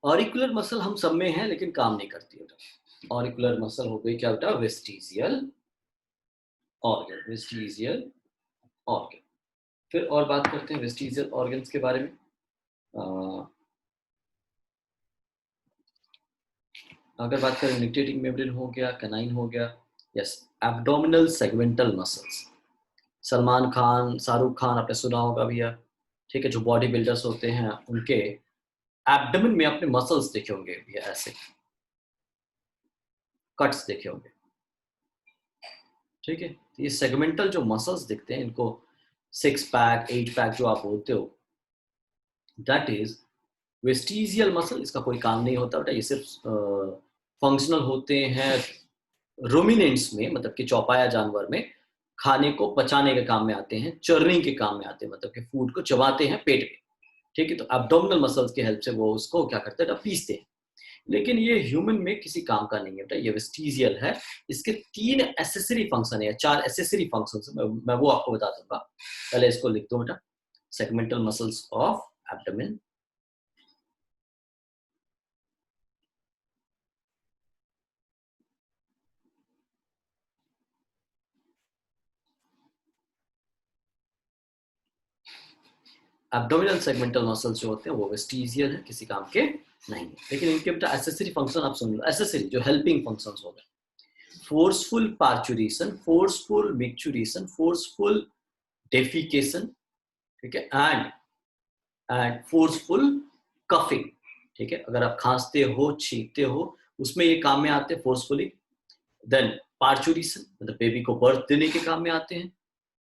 ऑरिकुलर मसल हम सब में है लेकिन काम नहीं करती है बेटा। ऑरिकुलर मसल हो गई क्या बेटा, वेस्टिजियल ऑर्गन, वेस्टिजियल ऑर्गन। फिर और बात करते हैं वेस्टिजियल ऑर्गन्स के बारे में। अगर बात करें न्यूक्लियेटिंग मेम्ब्रेन हो गया, कैनाइन हो गया, yes, abdominal segmental muscles. Salman Khan, Shahrukh Khan आपने सुना होगा भैया। ठीक है, जो बॉडी बिल्डर्स होते हैं उनके एब्डोमेन में आपने मसल्स देखे होंगे भैया, ऐसे कट्स देखे होंगे। ठीक है, तो ये सेगमेंटल जो मसल्स दिखते हैं, इनको सिक्स पैक, एट पैक जो आप बोलते हो, दैट इज वेस्टिजियल मसल। इसका कोई काम नहीं होता बेटा, ये सिर्फ फंक्शनल होते हैं रोमिनेंट्स में, मतलब कि चौपाया जानवर में खाने को पचाने के काम में आते हैं, चर्निंग के काम में आते हैं, मतलब कि फूड को चबाते हैं पेट में। ठीक है, तो एब्डोमिनल मसल्स की हेल्प से वो उसको क्या करते हैं, पीसते हैं। लेकिन ये ह्यूमन में किसी काम का नहीं है बेटा, ये वेस्टिजियल है। इसके 3 एसेसरी फंक्शन है, 4 एसेसरी फंक्शन, मैं वो आपको बता दूंगा। पहले इसको लिख दो बेटा, segmental muscles of abdomen, abdominal segmental muscles जो होते हैं वो वेस्टिजियल है, किसी काम के नहीं है। लेकिन इनके बेटा एसेसरी फंक्शन आप सुन लो, एसेसरी जो हेल्पिंग फंक्शंस हो गए, forceful parturition, forceful micturition, forceful defecation, ठीक है, एंड फोर्सफुल कफिंग। ठीक है, अगर आप खांसते हो, छींकते हो, उसमें ये काम में आते हैं फोर्सफुली। देन पार्चुरेशन, मतलब बेबी को बर्थ देने के काम में आते हैं।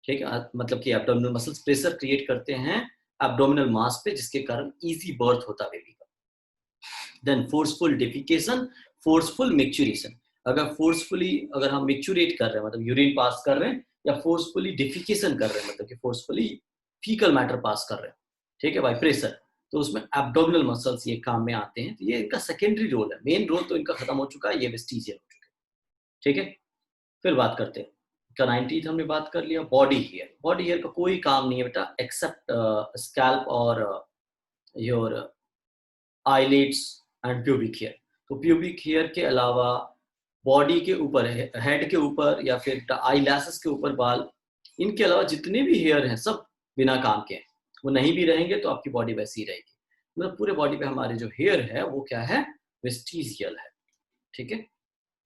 ठीक है, मतलब कि एब्डोमिनल मसल्स प्रेशर क्रिएट करते हैं एब्डोमिनल मास पे, जिसके कारण इजी बर्थ होता है बेबी का। Then forceful defecation, forceful micturition. अगर हम मिक्चुरेट कर रहे हैं, मतलब यूरिन पास कर रहे हैं, या फोर्सफुली डिफिकेशन कर रहे हैं, मतलब कि फोर्सफुली फीकल मैटर पास कर रहे हैं, ठीक है, बाय प्रेशर, तो उसमें एब्डोमिनल मसल्स ये काम में आते हैं। तो ये इनका सेकेंडरी रोल है, मेन रोल तो इनका खत्म हो चुका है, ये वेस्टिजियल हो चुके हैं। ठीक है, फिर बात करते हैं का 19th हमने बात कर लिया, बॉडी हेयर। बॉडी हेयर का कोई काम नहीं है बेटा, एक्सेप्ट स्कैल्प और your eyelids and pubic hair. तो प्यूबिक हेयर के अलावा बॉडी के ऊपर, हेड के ऊपर या फिर आई लैसेस के ऊपर बाल, इनके अलावा जितने भी हेयर हैं सब बिना काम के हैं। वो नहीं भी रहेंगे तो आपकी बॉडी वैसी ही रहेगी। मतलब पूरे बॉडी पे हमारे जो हेयर है वो क्या है, वेस्टिजियल है। ठीक है,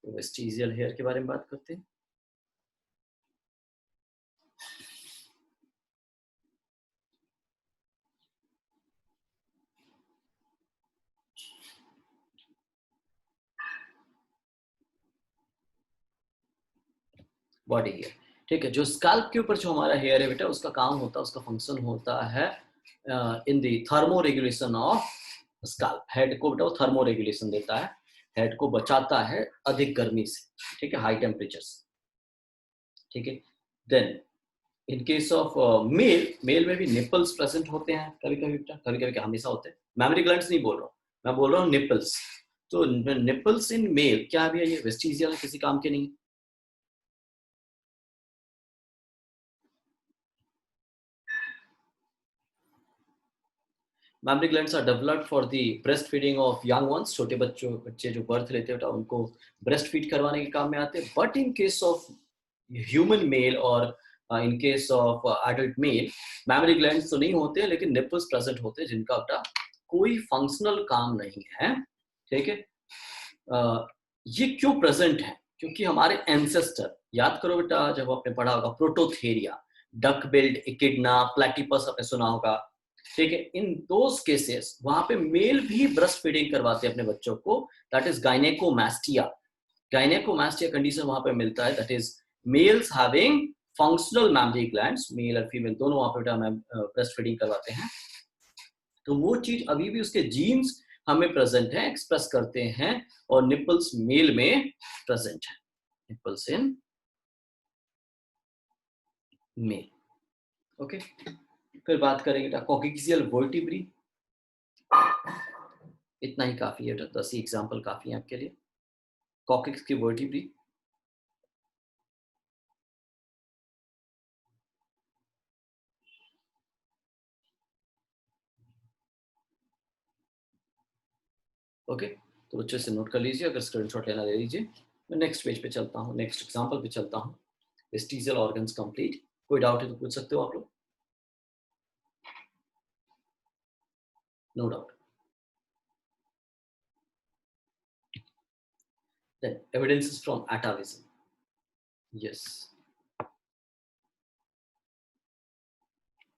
तो वेस्टिजियल हेयर के बारे में बात करते हैं। बॉडी हेयर, ठीक है। जो स्कैल्प के ऊपर जो हमारा हेयर है बेटा, उसका काम होता है, उसका फंक्शन होता है in the thermo regulation of scalp. Head को बेटा वो थर्मो रेगुलेशन देता है, हेड को बचाता है अधिक गर्मी से, ठीक है, हाई टेम्परेचर से। ठीक है, then in case of male, male में भी निपल्स प्रेजेंट होते हैं कभी कभी बेटा, कभी कभी क्या, हमेशा होते हैं। मैमरी ग्लैंड्स नहीं बोल रहा हूँ, मैं बोल रहा हूँ निपल्स। तो निपल्स इन मेल क्या भी है, ये वेस्टिजियल किसी काम के नहीं। Mammary glands are developed for the breastfeeding of young ones. छोटे बच्चे जो बर्थ लेते हैं उनको ब्रेस्ट फीड करवाने के काम में आते हैं। But in case of human male और in case of adult male, mammary glands तो नहीं होते हैं, लेकिन निपल्स प्रेजेंट होते हैं जिनका बेटा कोई फंक्शनल काम नहीं है। ठीक है, ये क्यों प्रेजेंट है? क्योंकि हमारे एंसेस्टर, याद करो बेटा जब आपने पढ़ा होगा Prototheria, duck billed echidna, platypus आपने सुना होगा। ठीक है, इन दोज केसेस वहां पे मेल भी ब्रेस्ट फीडिंग करवाते हैं अपने बच्चों को, that is gynaecomastia. Gynaecomastia condition वहां पे मिलता है, that is males having functional mammary glands, male और फीमेल दोनों वहां पे ब्रेस्ट फीडिंग करवाते हैं। तो वो चीज अभी भी उसके जीन्स हमें प्रेजेंट है, एक्सप्रेस करते हैं, और निपल्स मेल में प्रेजेंट है, निपल्स इन मेल। ओके, फिर बात करेंगे कॉक्सियल वर्टिब्री। इतना ही काफी है, 10 ही एग्जाम्पल काफी है आपके लिए। कॉक्सिस की वर्टिब्री, ओके, तो अच्छे से नोट कर लीजिए, अगर स्क्रीनशॉट लेना ले लीजिए। मैं नेक्स्ट पेज पे चलता हूँ, नेक्स्ट एग्जाम्पल पे चलता हूँ। Vestigial organs complete. कोई डाउट है तो पूछ सकते हो आप लोग, no doubt. Then evidences from atavism, yes,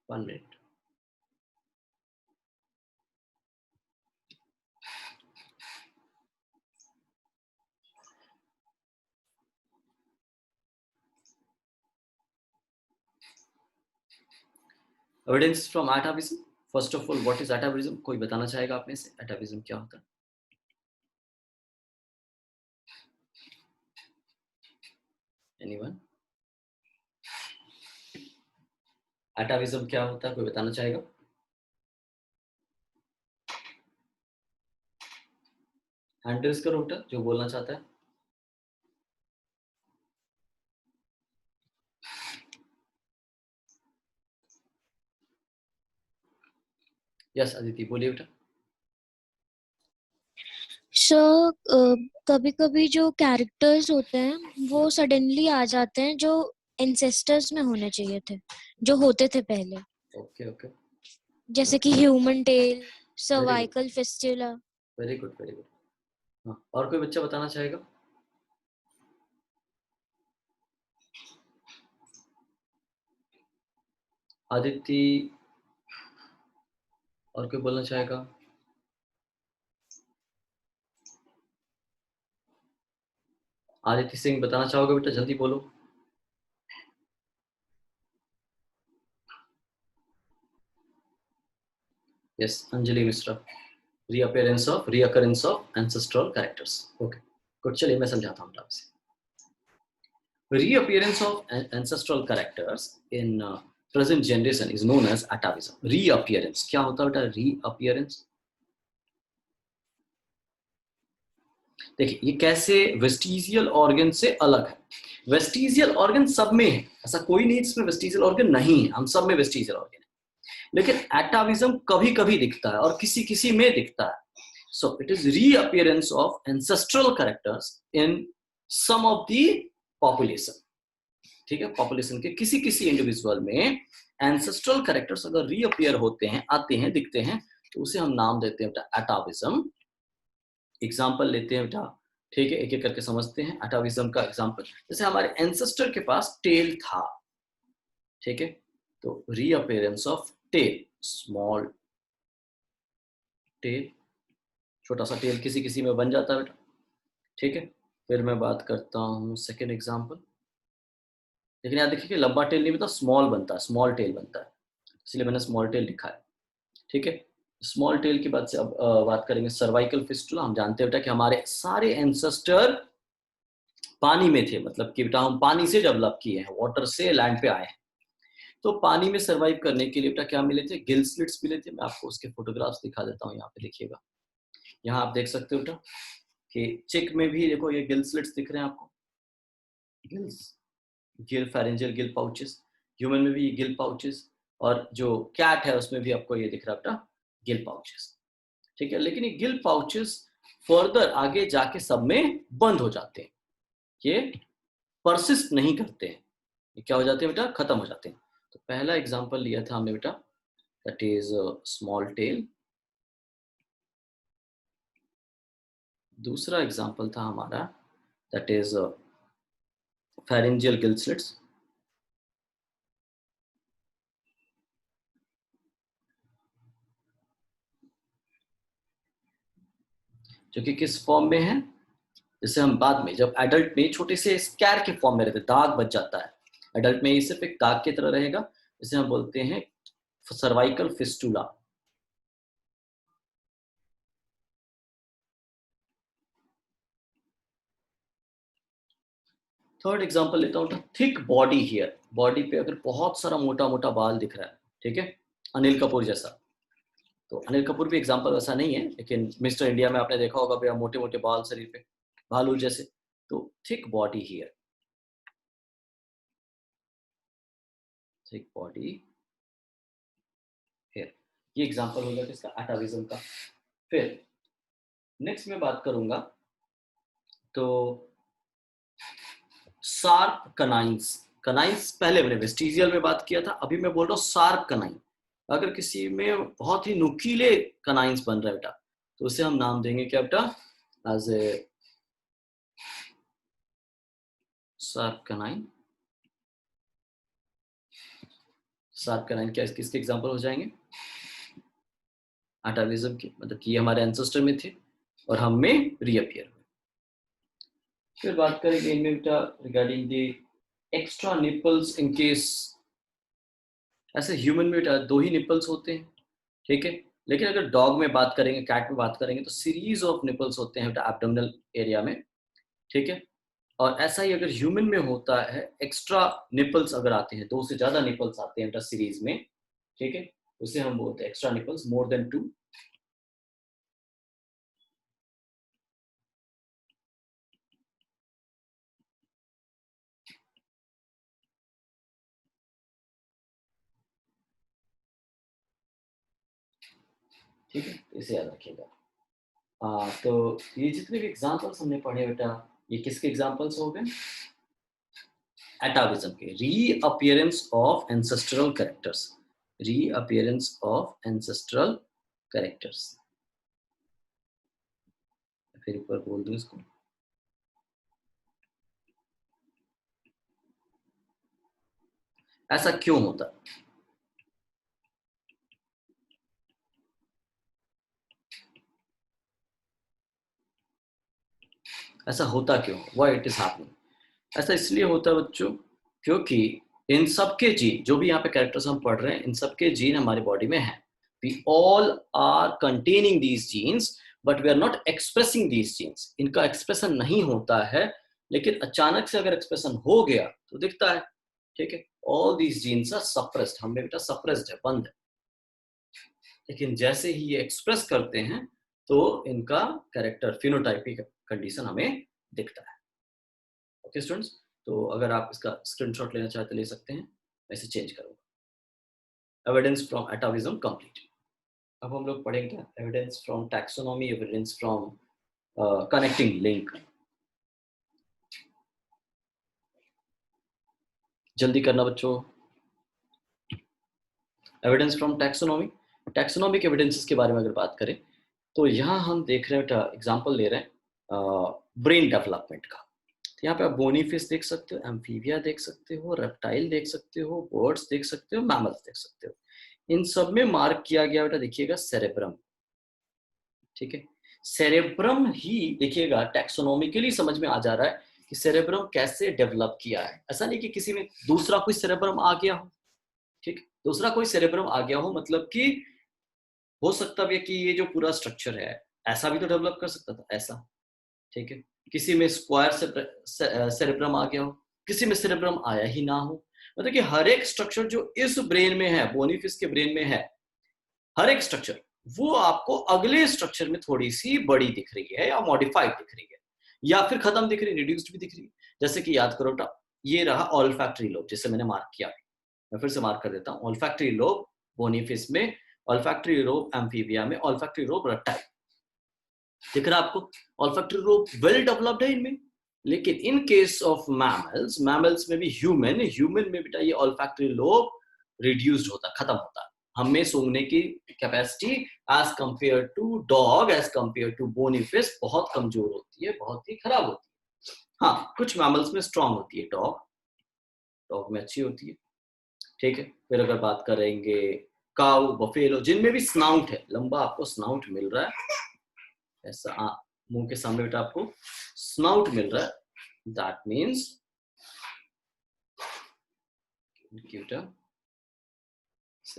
1 minute। Evidence from atavism, first of all what is atavism, कोई बताना चाहेगा आप में से atavism क्या होता है? एनीवन? atavism क्या होता है, कोई बताना चाहेगा? हैंड रेज करो बेटा जो बोलना चाहता है। यस अदिति बोलिए बेटा। सर कभी कभी जो कैरेक्टर्स होते हैं वो सडनली आ जाते हैं जो एंसेस्टर्स में होने चाहिए थे, जो होते थे पहले, ओके ओके, जैसे कि human tail, very good, cervical fistula. Very good, very good. हाँ, और कोई बच्चा बताना चाहेगा? आदित्य, और कोई बोलना चाहेगा? आदित्य सिंह बताना चाहोगे बेटा, जल्दी बोलो। Yes Anjali Mishra, reoccurrence of ancestral characters। Okay good, चलिए मैं समझाता हूँ आपसे। Reappearance of ancestral characters in present generation is known as atavism। Reappearance क्या होता है बेटा? Reappearance, देखिए ये कैसे वेस्टिजियल ऑर्गन से अलग है। वेस्टिजियल ऑर्गन सब में है, ऐसा कोई नहीं जिसमें वेस्टिजियल ऑर्गन नहीं है, हम सब में वेस्टिजियल ऑर्गन है, लेकिन एटाविज्म कभी कभी दिखता है और किसी किसी में दिखता है। So it is reappearance of ancestral characters in some of the population. ठीक है, पॉपुलेशन के किसी किसी इंडिविजुअल में एंसेस्ट्रल कैरेक्टर्स अगर रीअपियर होते हैं, आते हैं, दिखते हैं, तो उसे हम नाम देते हैं बेटा एटाविज्म। एग्जाम्पल लेते हैं बेटा, ठीक है, एक एक करके समझते हैं एटाविज्म का एग्जाम्पल। जैसे हमारे एंसेस्टर के पास टेल था, ठीक है, तो रीअपेयरेंस ऑफ टेल, स्मॉल टेल, छोटा सा टेल किसी किसी में बन जाता है बेटा, ठीक है। फिर मैं बात करता हूँ सेकेंड एग्जाम्पल, लेकिन याद देखिए कि लंबा टेल नहीं बनता, स्मॉल बनता है, स्मॉल टेल बनता है, इसलिए मैंने स्मॉल टेल लिखा है, ठीक है। स्मॉल टेल की बात से अब बात करेंगे सर्वाइकल फिस्टुला। हम जानते हैं बेटा कि हमारे सारे एंसेस्टर पानी में थे, मतलब कि बेटा हम पानी से डेवलप किए हैं, वाटर से लैंड पे आए हैं। तो पानी में सर्वाइव करने के लिए बेटा क्या मिले थे, गिल स्लिट्स मिले थे। मैं आपको उसके फोटोग्राफ्स दिखा देता हूँ, यहाँ पे देखिएगा, यहाँ आप देख सकते हो बेटा कि चिक में भी देखो ये गिल स्लिट्स दिख रहे हैं आपको, gills, Gill pharyngeal Gill pouches, human में भी गिल पाउचेस, और जो कैट है उसमें भी आपको ये दिख रहा है बेटा गिल पाउचेस, ठीक है। लेकिन ये गिल पाउचेस फर्दर आगे जाके सब में बंद हो जाते हैं, ये परसिस्ट नहीं करते हैं, ये क्या हो जाते हैं बेटा, खत्म हो जाते हैं। तो पहला एग्जांपल लिया था हमने बेटा, दैट इज स्मॉल टेल। दूसरा एग्जांपल था हमारा, that is pharyngeal gill slits। जो कि किस फॉर्म में है, जिसे हम बाद में जब एडल्ट में छोटे से स्कैर के फॉर्म में रहते, दाग बच जाता है, एडल्ट में ये सिर्फ एक दाग की तरह रहेगा, इसे हम बोलते हैं सर्वाइकल फिस्टुला। थर्ड एग्जांपल लेता हूँ, थिक बॉडी हेयर, बॉडी पे अगर बहुत सारा मोटा मोटा बाल दिख रहा है, ठीक है, अनिल कपूर जैसा। तो अनिल कपूर भी एग्जांपल ऐसा नहीं है, लेकिन मिस्टर इंडिया में आपने देखा होगा भैया मोटे मोटे बाल शरीर पे, भालू जैसे, तो thick body hair, thick body hair, ये एग्जांपल हो गया किसका, एटाविज्म का। फिर नेक्स्ट में बात करूंगा तो शार्प कनाइंस, कनाइंस पहले मैंने वेस्टिजियल में बात किया था, अभी मैं बोल रहा हूँ शार्प कनाइन। अगर किसी में बहुत ही नुकीले कनाइंस बन रहा है बेटा, तो उसे हम नाम देंगे क्या बेटा, as a sharp canine. Sharp canine क्या किसके एग्जांपल हो जाएंगे, एटाविज्म के, मतलब कि ये हमारे एंसेस्टर में थे और हम में रीअपियर हुए। फिर बात करेंगे इनमें बेटा regarding the extra nipples in case, ऐसे ह्यूमन में बेटा दो ही निपल्स होते हैं, ठीक है, लेकिन अगर डॉग में बात करेंगे, कैट में बात करेंगे, तो सीरीज ऑफ निपल्स होते हैं बेटा एब्डोमिनल एरिया में, ठीक है। और ऐसा ही अगर ह्यूमन में होता है, एक्स्ट्रा निपल्स अगर आते हैं, दो से ज्यादा निपल्स आते हैं बेटा सीरीज में, ठीक है, उसे हम बोलते हैं एक्स्ट्रा निपल्स, मोर देन 2। ठीक है, इसे याद रखिएगा। तो ये जितने भी एग्जांपल्स हमने पढ़े बेटा, ये किसके एग्जांपल्स हो गए, एटाविज्म के, reappearance of ancestral characters, reappearance of ancestral characters. फिर ऊपर बोल दूं इसको, ऐसा क्यों होता है, ऐसा होता क्यों, व्हाई इट इज हैपनिंग। ऐसा इसलिए होता है बच्चों, क्योंकि इन सबके जीन, जो भी यहाँ पे कैरेक्टर्स हम पढ़ रहे हैं, इन सबके जीन हमारी बॉडी में है, we all are containing these genes, but we are not expressing these genes, इनका एक्सप्रेशन नहीं होता है, लेकिन अचानक से अगर एक्सप्रेशन हो गया तो दिखता है, ठीक है। All these genes are suppressed, हमें बेटा सप्रेस्ड है, बंद है, लेकिन जैसे ही ये एक्सप्रेस करते हैं तो इनका कैरेक्टर फिनोटाइपिक कंडीशन हमें दिखता है। ओके स्टूडेंट्स, तो अगर आप इसका स्क्रीनशॉट लेना चाहते ले सकते हैं, मैं इसे चेंज करूंगा। Evidence from एटाविज्म complete. अब हम लोग पढ़ेंगे evidence from taxonomy, evidence from connecting link. जल्दी करना बच्चों। Evidence from taxonomy, taxonomic evidences के बारे में अगर बात करें तो यहाँ हम देख रहे हैं, एग्जांपल ले रहे हैं ब्रेन डेवलपमेंट का। तो यहाँ पे आप बोनीफिश देख सकते हो, एम्फीबिया देख सकते हो, रेप्टाइल देख सकते हो, बर्ड्स देख सकते हो, मैमल्स देख सकते हो। इन सब में मार्क किया गया बेटा देखिएगा सेरेब्रम, ठीक है। सेरेब्रम ही देखिएगा टैक्सोनॉमिकली समझ में आ जा रहा है कि सेरेब्रम कैसे डेवलप किया है। ऐसा नहीं कि किसी में दूसरा कोई सेरेब्रम आ गया हो, ठीक, दूसरा कोई सेरेब्रम आ गया हो, मतलब कि हो सकता है कि ये जो पूरा स्ट्रक्चर है ऐसा भी तो डेवलप कर सकता था, ऐसा, ठीक है। किसी में स्क्वायर सेरेब्रम आ गया हो, किसी में सेरेब्रम आया ही ना हो। मतलब कि हर एक स्ट्रक्चर जो इस ब्रेन में है, बोनीफिश के ब्रेन में है, हर एक स्ट्रक्चर वो आपको अगले स्ट्रक्चर में थोड़ी सी बड़ी दिख रही है या मॉडिफाइड दिख रही है या फिर खत्म दिख रही है, रिड्यूस्ड भी दिख रही है। जैसे कि याद करो बेटा, ये रहा ऑल्फैक्टरी लोब, जिसे मैंने मार्क किया, मैं फिर से मार्क कर देता हूं। ऑल्फैक्टरी लोब बोनीफिश में, ऑल्फैक्टरी लोब एम्फीबिया में, ऑल्फैक्टरी लोब रेप्टाइल। दिख रहा है आपको? ऑल्फैक्टरी लोब वेल डेवलप्ड है इनमें। लेकिन इन केस ऑफ मैमल्स, मैमल्स में भी ह्यूमन में बेटा ये ऑल्फैक्टरी लोब रिड्यूस्ड होता, खत्म होता। हमें सूंघने की capacity as compare to dog, as compare to bony fish बहुत कमजोर होती है, बहुत ही खराब होती है। हाँ, कुछ मैमल्स में स्ट्रांग होती है, डॉग में अच्छी होती है, ठीक है। फिर अगर बात करेंगे काऊ, बफेलो, जिनमें भी स्नाउट है, लंबा आपको स्नाउट मिल रहा है, ऐसा मुंह के सामने बेटा आपको स्नाउट मिल रहा है, दैट मीन्स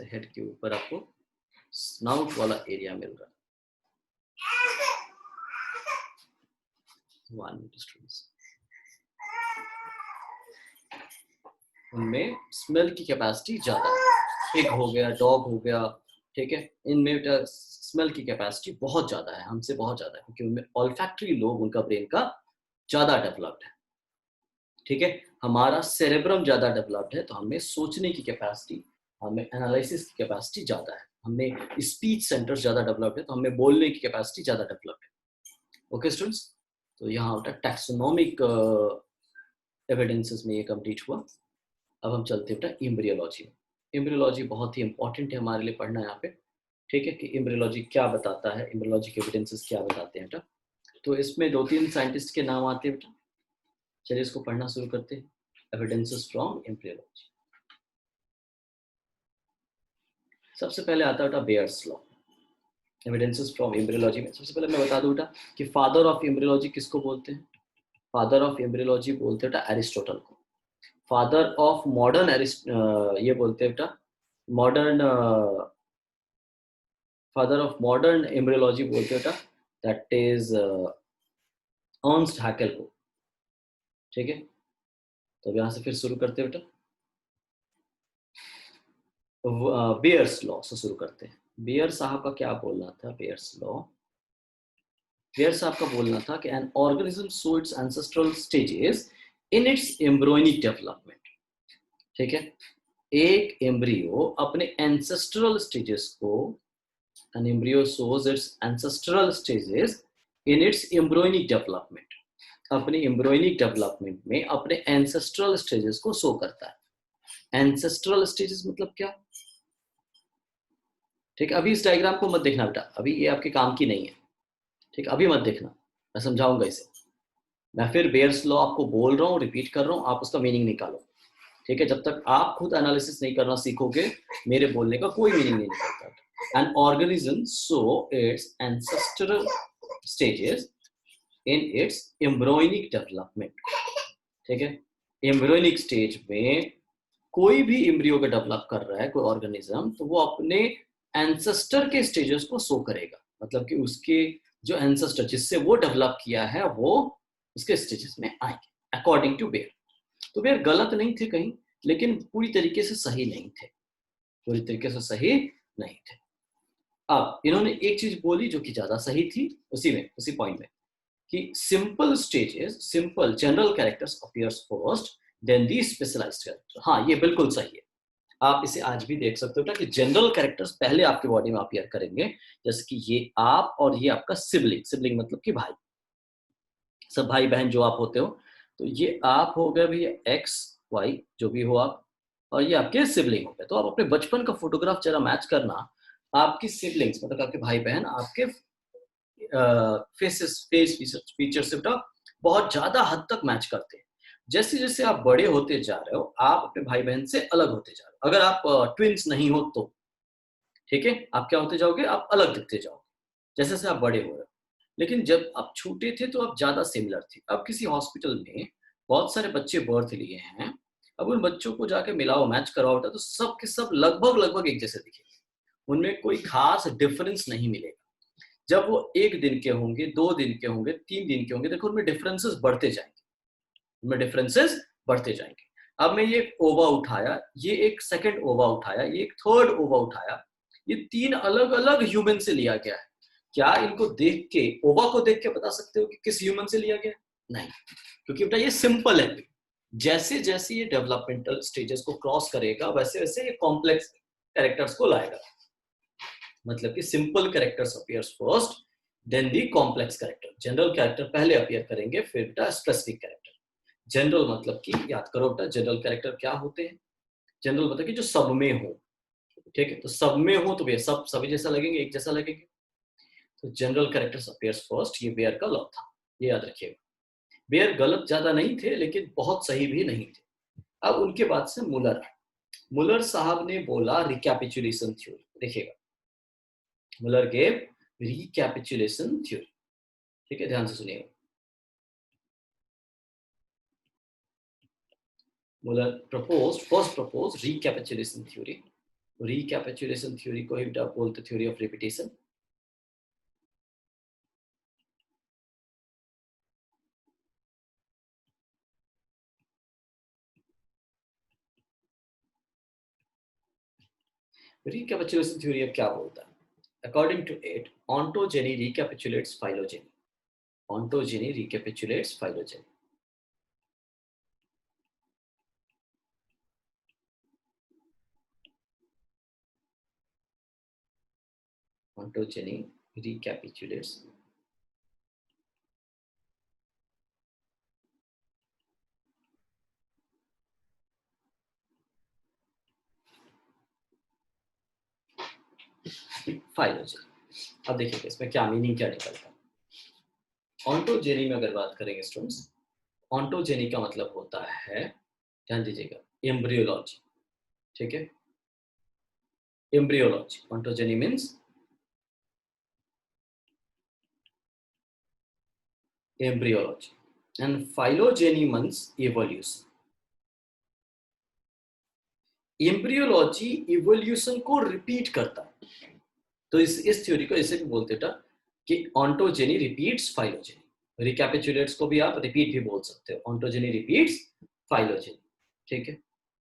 हेड के ऊपर आपको स्नाउट वाला एरिया मिल रहा है। 1 मिनट स्टूडेंट्स, उनमें स्मेल की कैपेसिटी ज्यादा है। पिग हो गया, डॉग हो गया, ठीक है, इनमें बेटा स्मेल की कैपेसिटी बहुत ज्यादा है, हमसे बहुत ज्यादा है, क्योंकि उनमें ऑल्फैक्टरी लोब उनका ब्रेन का ज्यादा डेवलप्ड है, ठीक है। हमारा सेरेब्रम ज्यादा डेवलप्ड है, तो हमें सोचने की कैपेसिटी, हमें एनालिसिस की कैपेसिटी ज्यादा है, हमें स्पीच सेंटर ज्यादा डेवलप्ड है, तो हमें बोलने की कैपेसिटी ज्यादा डेवलप्ड है। ओके स्टूडेंट्स, तो यहाँ बेटा टैक्सोनॉमिक एविडेंसेस में ये कंप्लीट हुआ। अब हम चलते हैं बेटा एम्ब्रियोलॉजी में। एम्ब्रियोलॉजी बहुत ही इंपॉर्टेंट है हमारे लिए पढ़ना यहाँ पे, ठीक है, कि एम्ब्रियोलॉजी क्या बताता है, एम्ब्रियोलॉजी के एविडेंसेस क्या बताते हैं बेटा। तो इसमें 2-3 साइंटिस्ट के नाम आते हैं बेटा, चलिए इसको पढ़ना शुरू करते हैं। Evidences from embryology. सबसे पहले आता है बेटा Baer's law. Evidences from embryology में सबसे पहले मैं बता दूं बेटा कि फादर ऑफ एम्ब्रियोलॉजी किसको बोलते हैं? फादर ऑफ एम्ब्रियोलॉजी बोलते हैं बेटा एरिस्टोटल को। फादर ऑफ मॉडर्न ये बोलते हैं बेटा modern, father of modern embryology बोलते हैं बेटा दैट इज अर्नस्ट हैकेल को, ठीक है। तो यहाँ से फिर शुरू करते हैं बेटा, बेयर्स लॉ से शुरू करते हैं। बेयर साहब का क्या बोलना था? बेयर्स लॉ, बेयर साहब का बोलना था कि an organism so its ancestral stages in its embryonic development, ठीक है। एक एम्ब्रियो अपने एंसेस्ट्रल स्टेजेस को, an embryo shows it's ancestral stages in its embryonic development, अपने एम्ब्रियोनिक डेवलपमेंट में अपने एंसेस्ट्रल स्टेजेस को शो करता है। एंसेस्ट्रल स्टेजेस मतलब क्या? ठीक है, अभी इस डायग्राम को मत देखना बेटा, अभी ये आपके काम की नहीं है, ठीक, अभी मत देखना, मैं समझाऊंगा इसे। मैं फिर बेयर्स लॉ आपको बोल रहा हूँ, रिपीट कर रहा हूँ, आप उसका मीनिंग निकालो, ठीक है। जब तक आप खुद एनालिसिस नहीं करना सीखोगे, मेरे बोलने का कोई मीनिंग नहीं निकलता। An organism so its ancestral stages in its embryonic development, ठीक है। एम्ब्रियोनिक स्टेज में कोई भी एम्ब्रियो का डेवलप कर रहा है कोई ऑर्गेनिज्म, तो वो अपने एंसेस्टर के स्टेजेस को शो करेगा, मतलब कि उसके जो एंसेस्टर जिससे वो डेवलप किया है वो उसके स्टेजेस में आएंगे अकॉर्डिंग टू बेयर। तो बेयर गलत नहीं थे कहीं, लेकिन पूरी तरीके से सही नहीं थे, पूरी तरीके से सही नहीं थे। अब इन्होंने एक चीज बोली जो कि ज्यादा सही थी उसी पॉइंट में, कि simple stages, simple general characters appears first then the specialised character. हाँ, ये बिल्कुल सही है, आप इसे आज भी देख सकते हो कि जनरल कैरेक्टर्स पहले आपकी बॉडी में अपीयर करेंगे, जैसे कि ये आप और ये आपका सिबलिंग, सिबलिंग मतलब कि भाई, सब भाई बहन जो आप होते हो, तो ये आप हो गए भैया एक्स वाई जो भी हो आप, और ये आपके सिबलिंग हो गए। तो आप अपने बचपन का फोटोग्राफ जरा मैच करना, आपकी सिबलिंग्स मतलब आपके भाई बहन आपके फेस फीचर से बेटा बहुत ज्यादा हद तक मैच करते हैं। जैसे जैसे आप बड़े होते जा रहे हो आप अपने भाई बहन से अलग होते जा रहे हो। अगर आप ट्विंस नहीं हो तो ठीक है, आप क्या होते जाओगे, आप अलग दिखते जाओगे जैसे जैसे आप बड़े हो रहे हो। लेकिन जब आप छोटे थे तो आप ज्यादा सिमिलर थे। अब किसी हॉस्पिटल में बहुत सारे बच्चे बर्थ लिए हैं, अब उन बच्चों को जाके मिलाओ मैच कराओ बेटा तो सब के सब लगभग लगभग एक जैसे दिखेंगे, उनमें कोई खास डिफरेंस नहीं मिलेगा। जब वो 1 दिन के होंगे, 2 दिन के होंगे, 3 दिन के होंगे, देखो उनमें डिफरेंसेस बढ़ते जाएंगे, उनमें डिफरेंसेस बढ़ते जाएंगे। अब मैं ये एक ओवा उठाया, ये एक सेकंड ओवा उठाया, ये एक थर्ड ओवा उठाया, ये 3 अलग अलग ह्यूमन से लिया गया है। क्या इनको देख के, ओवा को देख के बता सकते हो कि किस ह्यूमन से लिया गया? नहीं, क्योंकि बेटा ये सिंपल है। जैसे जैसे ये डेवलपमेंटल स्टेजेस को क्रॉस करेगा वैसे वैसे ये कॉम्प्लेक्स कैरेक्टर्स को लाएगा। मतलब कि simple characters appears first, then the complex character. General character पहले अपीयर करेंगे, फिर बेटा स्पेसिफिक कैरेक्टर। जनरल मतलब कि याद करो बेटा, जनरल कैरेक्टर क्या होते हैं? जनरल मतलब कि जो सब में हो, ठीक है? तो सब में हो तो भैया सब सभी जैसा लगेंगे, एक जैसा लगेंगे। तो जनरल कैरेक्टर्स अपीयर्स फर्स्ट, ये बेयर का लॉ था, ये याद रखिएगा। बेयर गलत ज्यादा नहीं थे लेकिन बहुत सही भी नहीं थे। अब उनके बाद से मुलर, मुलर साहब ने बोला रिकैपिचुलेशन थ्योरी। देखिएगा, मुलर गेव रिकैपिचुलेशन थ्योरी, ठीक है, ध्यान से सुनिएगा। Muller first propose recapitulation theory. Recapitulation theory को ही बेटा बोलते theory of repetition. Recapitulation theory अब क्या बोलता है? According to it, ontogeny recapitulates phylogeny. Ontogeny recapitulates phylogeny. Ontogeny recapitulates phylogeny. अब देखिए इसमें क्या मीनिंग क्या निकलता है। ऑन्टोजेनी में अगर बात करेंगे स्टूडेंट्स, ऑन्टोजेनी का मतलब होता है, ध्यान दीजिएगा, एम्ब्रियोलॉजी, ठीक है? Embryology, ontogeny means embryology, and phylogeny means evolution. Embryology evolution को रिपीट करता है। तो इस थ्योरी को ऐसे भी बोलते था कि ऑन्टोजेनी रिपीट्स फाइलोजेनी। रिकैपिचुलेट्स को भी आप रिपीट भी बोल सकते हो, ऑन्टोजेनी रिपीट्स फाइलोजेनी, ठीक है?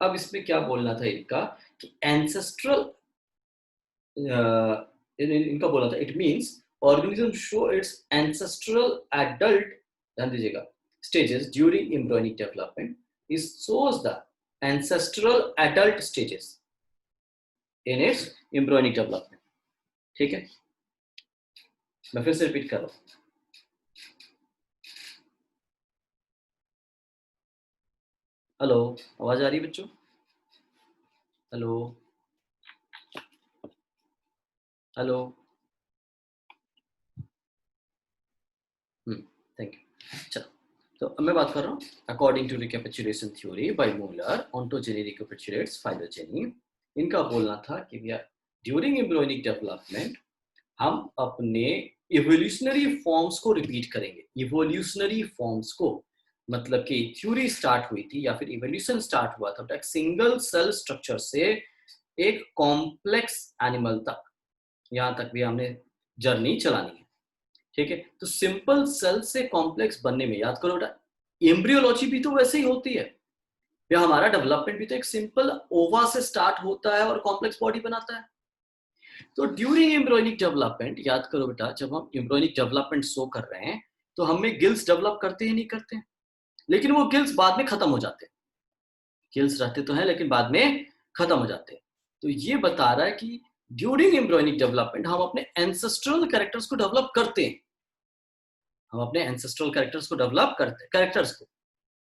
अब इसमें क्या बोलना था इनका कि एंसेस्ट्रल, इनका बोला था it means organism show it's ancestral adult, ध्यान दीजिएगा, stages during embryonic development. It shows the ancestral adult stages in its embryonic development, ठीक है? मैं फिर से रिपीट कर रहा हूं। हेलो, आवाज आ रही है बच्चों? Hello hello, thank you. चलो, तो अब मैं बात कर रहा हूँ according to recapitulation theory by Muller, ontogeny recapitulates phylogeny. इनका बोलना था कि भैया ड्यूरिंग एम्ब्रियोनिक डेवलपमेंट हम अपने इवोल्यूशनरी फॉर्म्स को रिपीट करेंगे। इवोल्यूशनरी फॉर्म्स को मतलब कि थ्योरी स्टार्ट हुई थी या फिर इवोल्यूशन स्टार्ट हुआ था एक सिंगल सेल स्ट्रक्चर से एक कॉम्प्लेक्स एनिमल तक, यहां तक भी हमने जर्नी चलानी है, ठीक है? तो सिंपल सेल से कॉम्प्लेक्स बनने में, याद करो बेटा, एम्ब्रियोलॉजी भी तो वैसे ही होती है या हमारा डेवलपमेंट भी तो एक सिंपल ओवा से स्टार्ट होता है और कॉम्प्लेक्स बॉडी बनाता है। तो ड्यूरिंग एम्ब्रियोनिक डेवलपमेंट, याद करो बेटा, जब हम एम्ब्रियोनिक डेवलपमेंट शो कर रहे हैं तो हमें गिल्स डेवलप करते हैं नहीं करते हैं? लेकिन वो गिल्स बाद में खत्म हो जाते हैं। गिल्स रहते तो हैं लेकिन बाद में खत्म हो जाते हैं। तो ये बता रहा है कि ड्यूरिंग एम्ब्रियोनिक डेवलपमेंट हम अपने एंसेस्ट्रल कैरेक्टर्स को डेवलप करते हैं, हम अपने एंसेस्ट्रल कैरेक्टर्स को डेवलप करते हैं, कैरेक्टर्स को,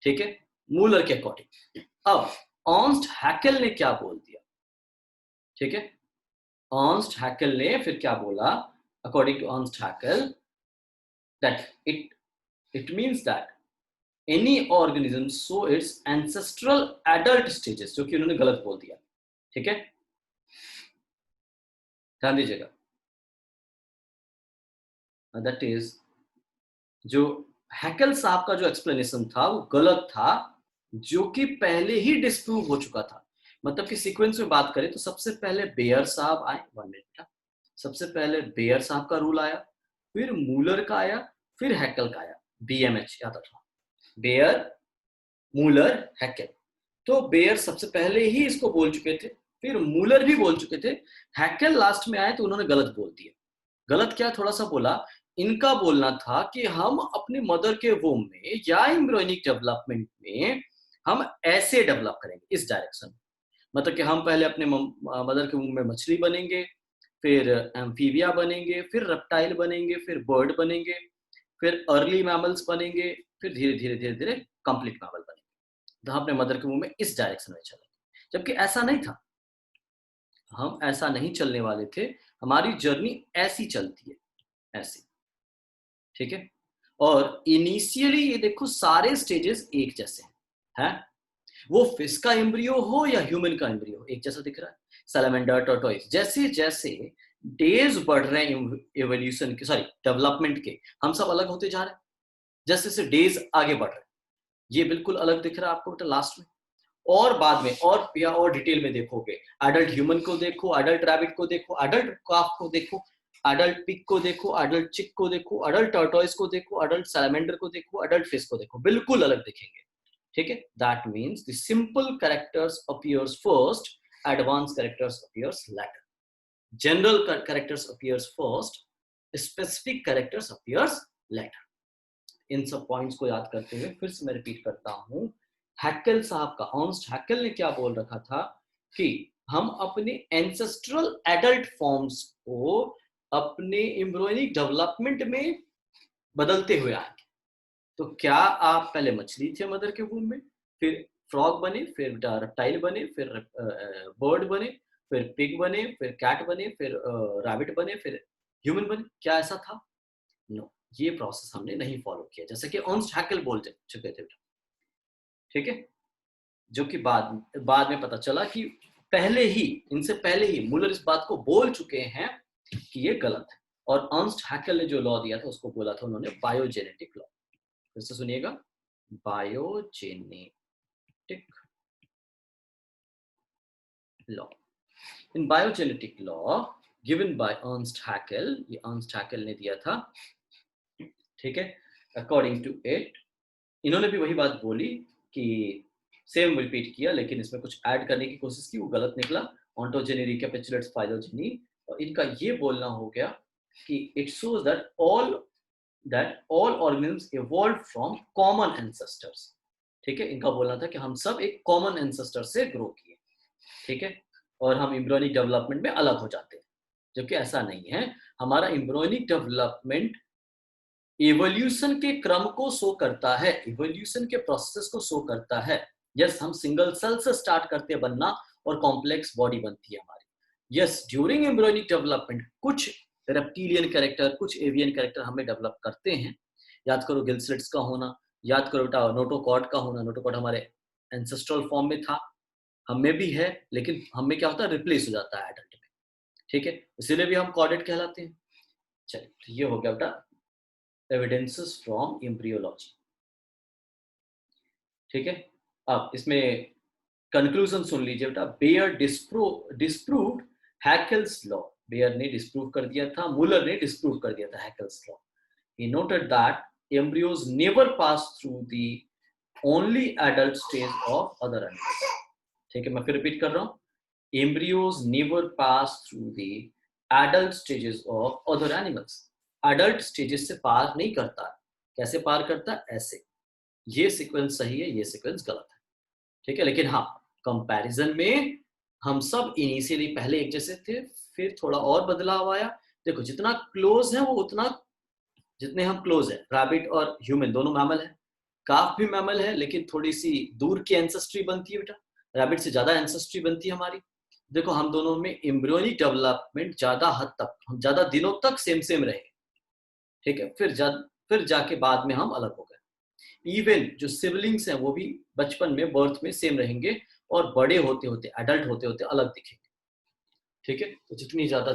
ठीक है, मूलर के अकॉर्डिंग। अब ऑर्न्स्ट हैकेल ने क्या बोल दिया, ठीक है? अर्नस्ट हैकेल ने फिर क्या बोला, according to Ernst Haeckel, that it means that any organism so its ancestral adult stages, जो कि उन्होंने गलत बोल दिया। ठीक है, ध्यान दीजिएगा। दैट इज, जो हैकेल साहब का जो एक्सप्लेनेशन था वो गलत था, जो कि पहले ही डिस्प्रूव हो चुका था। मतलब कि सीक्वेंस में बात करें तो सबसे पहले बेयर साहब आए, 1 मिनट, सबसे पहले बेयर साहब का रूल आया, फिर मूलर का आया, फिर हैकेल का आया। BMH याद रखना, बेयर, मूलर, हैकेल। तो बेयर सबसे पहले ही इसको बोल चुके थे, फिर मूलर भी बोल चुके थे, हैकेल लास्ट में आए तो उन्होंने गलत बोल दिया। गलत क्या, थोड़ा सा बोला, इनका बोलना था कि हम अपने मदर के वूम में या एम्ब्रियोनिक डेवलपमेंट में हम ऐसे डेवलप करेंगे, इस डायरेक्शन में। मतलब कि हम पहले अपने मदर के वूम में मछली बनेंगे, फिर एम्फीबिया बनेंगे, फिर रेप्टाइल बनेंगे, फिर बर्ड बनेंगे, फिर अर्ली मैमल्स बनेंगे, फिर धीरे धीरे धीरे धीरे कंप्लीट मैमल बनेंगे। तो हम अपने मदर के वूम में इस डायरेक्शन में चलेंगे, जबकि ऐसा नहीं था। हम ऐसा नहीं चलने वाले थे, हमारी जर्नी ऐसी चलती है, ऐसी। ठीक है, और इनिशियली ये देखो सारे स्टेजेस एक जैसे हैं, वो फिश का एम्ब्रियो हो या ह्यूमन का एम्ब्रियो, एक जैसा दिख रहा है। सैलमेंडर, टॉर्टोइस, जैसे जैसे डेज बढ़ रहे हैं एवोल्यूशन के, सॉरी डेवलपमेंट के, हम सब अलग होते जा रहे हैं जैसे जैसे डेज आगे बढ़ रहे हैं। ये बिल्कुल अलग दिख रहा है आपको बेटा लास्ट में। और बाद में और या और डिटेल में देखोगे, एडल्ट ह्यूमन को देखो, एडल्ट रैबिट को देखो, एडल्ट काफ को देखो, एडल्ट पिग को देखो, एडल्ट चिक को देखो, एडल्ट टर्टोइस को देखो, एडल्ट सैलमेंडर को देखो, एडल्ट फिश को देखो, बिल्कुल अलग दिखेंगे। ठीक है, that means the simple characters appears first, advance characters appears later, general characters appears first, specific characters appears later. इन सब पॉइंट्स को याद करते हुए फिर से मैं रिपीट करता हूं, हैकेल साहब का, अर्नस्ट हैकेल ने क्या बोल रखा था कि हम अपने एंसेस्ट्रल एडल्ट फॉर्म्स को अपने एम्ब्रियोनिक डेवलपमेंट में बदलते हुए आएंगे। तो क्या आप पहले मछली थे मदर के वूम में, फिर फ्रॉग बने, फिर रेप्टाइल बने, फिर बर्ड बने, फिर पिग बने, फिर कैट बने, फिर रैबिट बने, फिर ह्यूमन बने? क्या ऐसा था? नो, ये प्रोसेस हमने नहीं फॉलो किया, जैसे कि अर्नस्ट हैकेल बोल चुके थे। ठीक है, जो कि बाद में पता चला कि पहले ही, इनसे पहले ही मूलर इस बात को बोल चुके हैं कि ये गलत है। और अर्नस्ट हैकेल ने जो लॉ दिया था उसको बोला था उन्होंने बायोजेनेटिक लॉ। फिर से सुनिएगा, biogenetic law. In biogenetic law given by Ernst Hückel, ये अर्नस्ट हैकेल ने दिया था। ठीक है, अकॉर्डिंग टू इट, इन्होंने भी वही बात बोली कि सेम रिपीट किया, लेकिन इसमें कुछ ऐड करने की कोशिश की, वो गलत निकला। ऑन्टोजेनी, रिकैपिचुलेट्स फाइलोजेनी, और इनका ये बोलना हो गया कि it shows that all organisms evolve from common ancestors. ठीक है, इनका बोलना था कि हम सब एक कॉमन एंसेस्टर से ग्रो किए। ठीक है, और हम एम्ब्रियोनिक डेवलपमेंट में अलग हो जाते हैं, जबकि ऐसा नहीं है। हमारा एम्ब्रियोनिक डेवलपमेंट इवोल्यूशन के क्रम को शो करता है, इवोल्यूशन के प्रोसेस को शो करता है। यस, हम सिंगल सेल से स्टार्ट करते हैं बनना और कॉम्प्लेक्स बॉडी बनती है हमारी। यस, ड्यूरिंग एम्ब्रियोनिक डेवलपमेंट कुछ रेप्टिलियन कैरेक्टर, कुछ एवियन कैरेक्टर हमें डेवलप करते हैं। याद करो गिलस्लेट्स का होना, याद करो नोटोकॉर्ड का होना। नोटोकॉर्ड हमारे एंसेस्ट्रल फॉर्म में था, हम में भी है, लेकिन हम में क्या होता है, रिप्लेस हो जाता है एडल्ट में। ठीक है, इसीलिए भी हम कॉर्डेट कहलाते हैं। चलिए, तो ये हो गया बेटा एविडेंसेस फ्रॉम एम्ब्रियोलॉजी। ठीक है, अब इसमें कंक्लूजन सुन लीजिए बेटा। Baer disproved Haeckel's law. Baer ने डिस्प्रूव कर दिया था, मूलर ने डिस्प्रूव कर दिया था Haeckel's law. He noted that embryos never pass through the only adult stage of other animals. ठीक है, मैं फिर रिपीट कर रहा हूं, embryos never pass through the adult stages of other animals. adult stages से पार नहीं करता। कैसे पार करता? ऐसे। ये सीक्वेंस सही है, ये सीक्वेंस गलत है। ठीक है, लेकिन हाँ, कंपैरिजन में हम सब इनिशियली पहले एक जैसे थे, फिर थोड़ा और बदलाव आया। देखो, जितना क्लोज है वो उतना, जितने हम क्लोज है, रैबिट और ह्यूमन दोनों मैमल है, काफ भी मैमल है, लेकिन थोड़ी सी दूर की एंसेस्ट्री बनती है बेटा, रैबिट से ज्यादा एंसेस्ट्री बनती है हमारी। देखो हम दोनों में एम्ब्रियोनिक डेवलपमेंट ज्यादा हद तक, हम ज्यादा दिनों तक सेम सेम रहे, ठीक है, फिर जाके बाद में हम अलग हो गए। इवन जो सिबलिंग्स हैं वो भी बचपन में, बर्थ में सेम रहेंगे और बड़े होते होते, एडल्ट होते होते अलग दिखेंगे, ठीक है। तो जितनी ज्यादा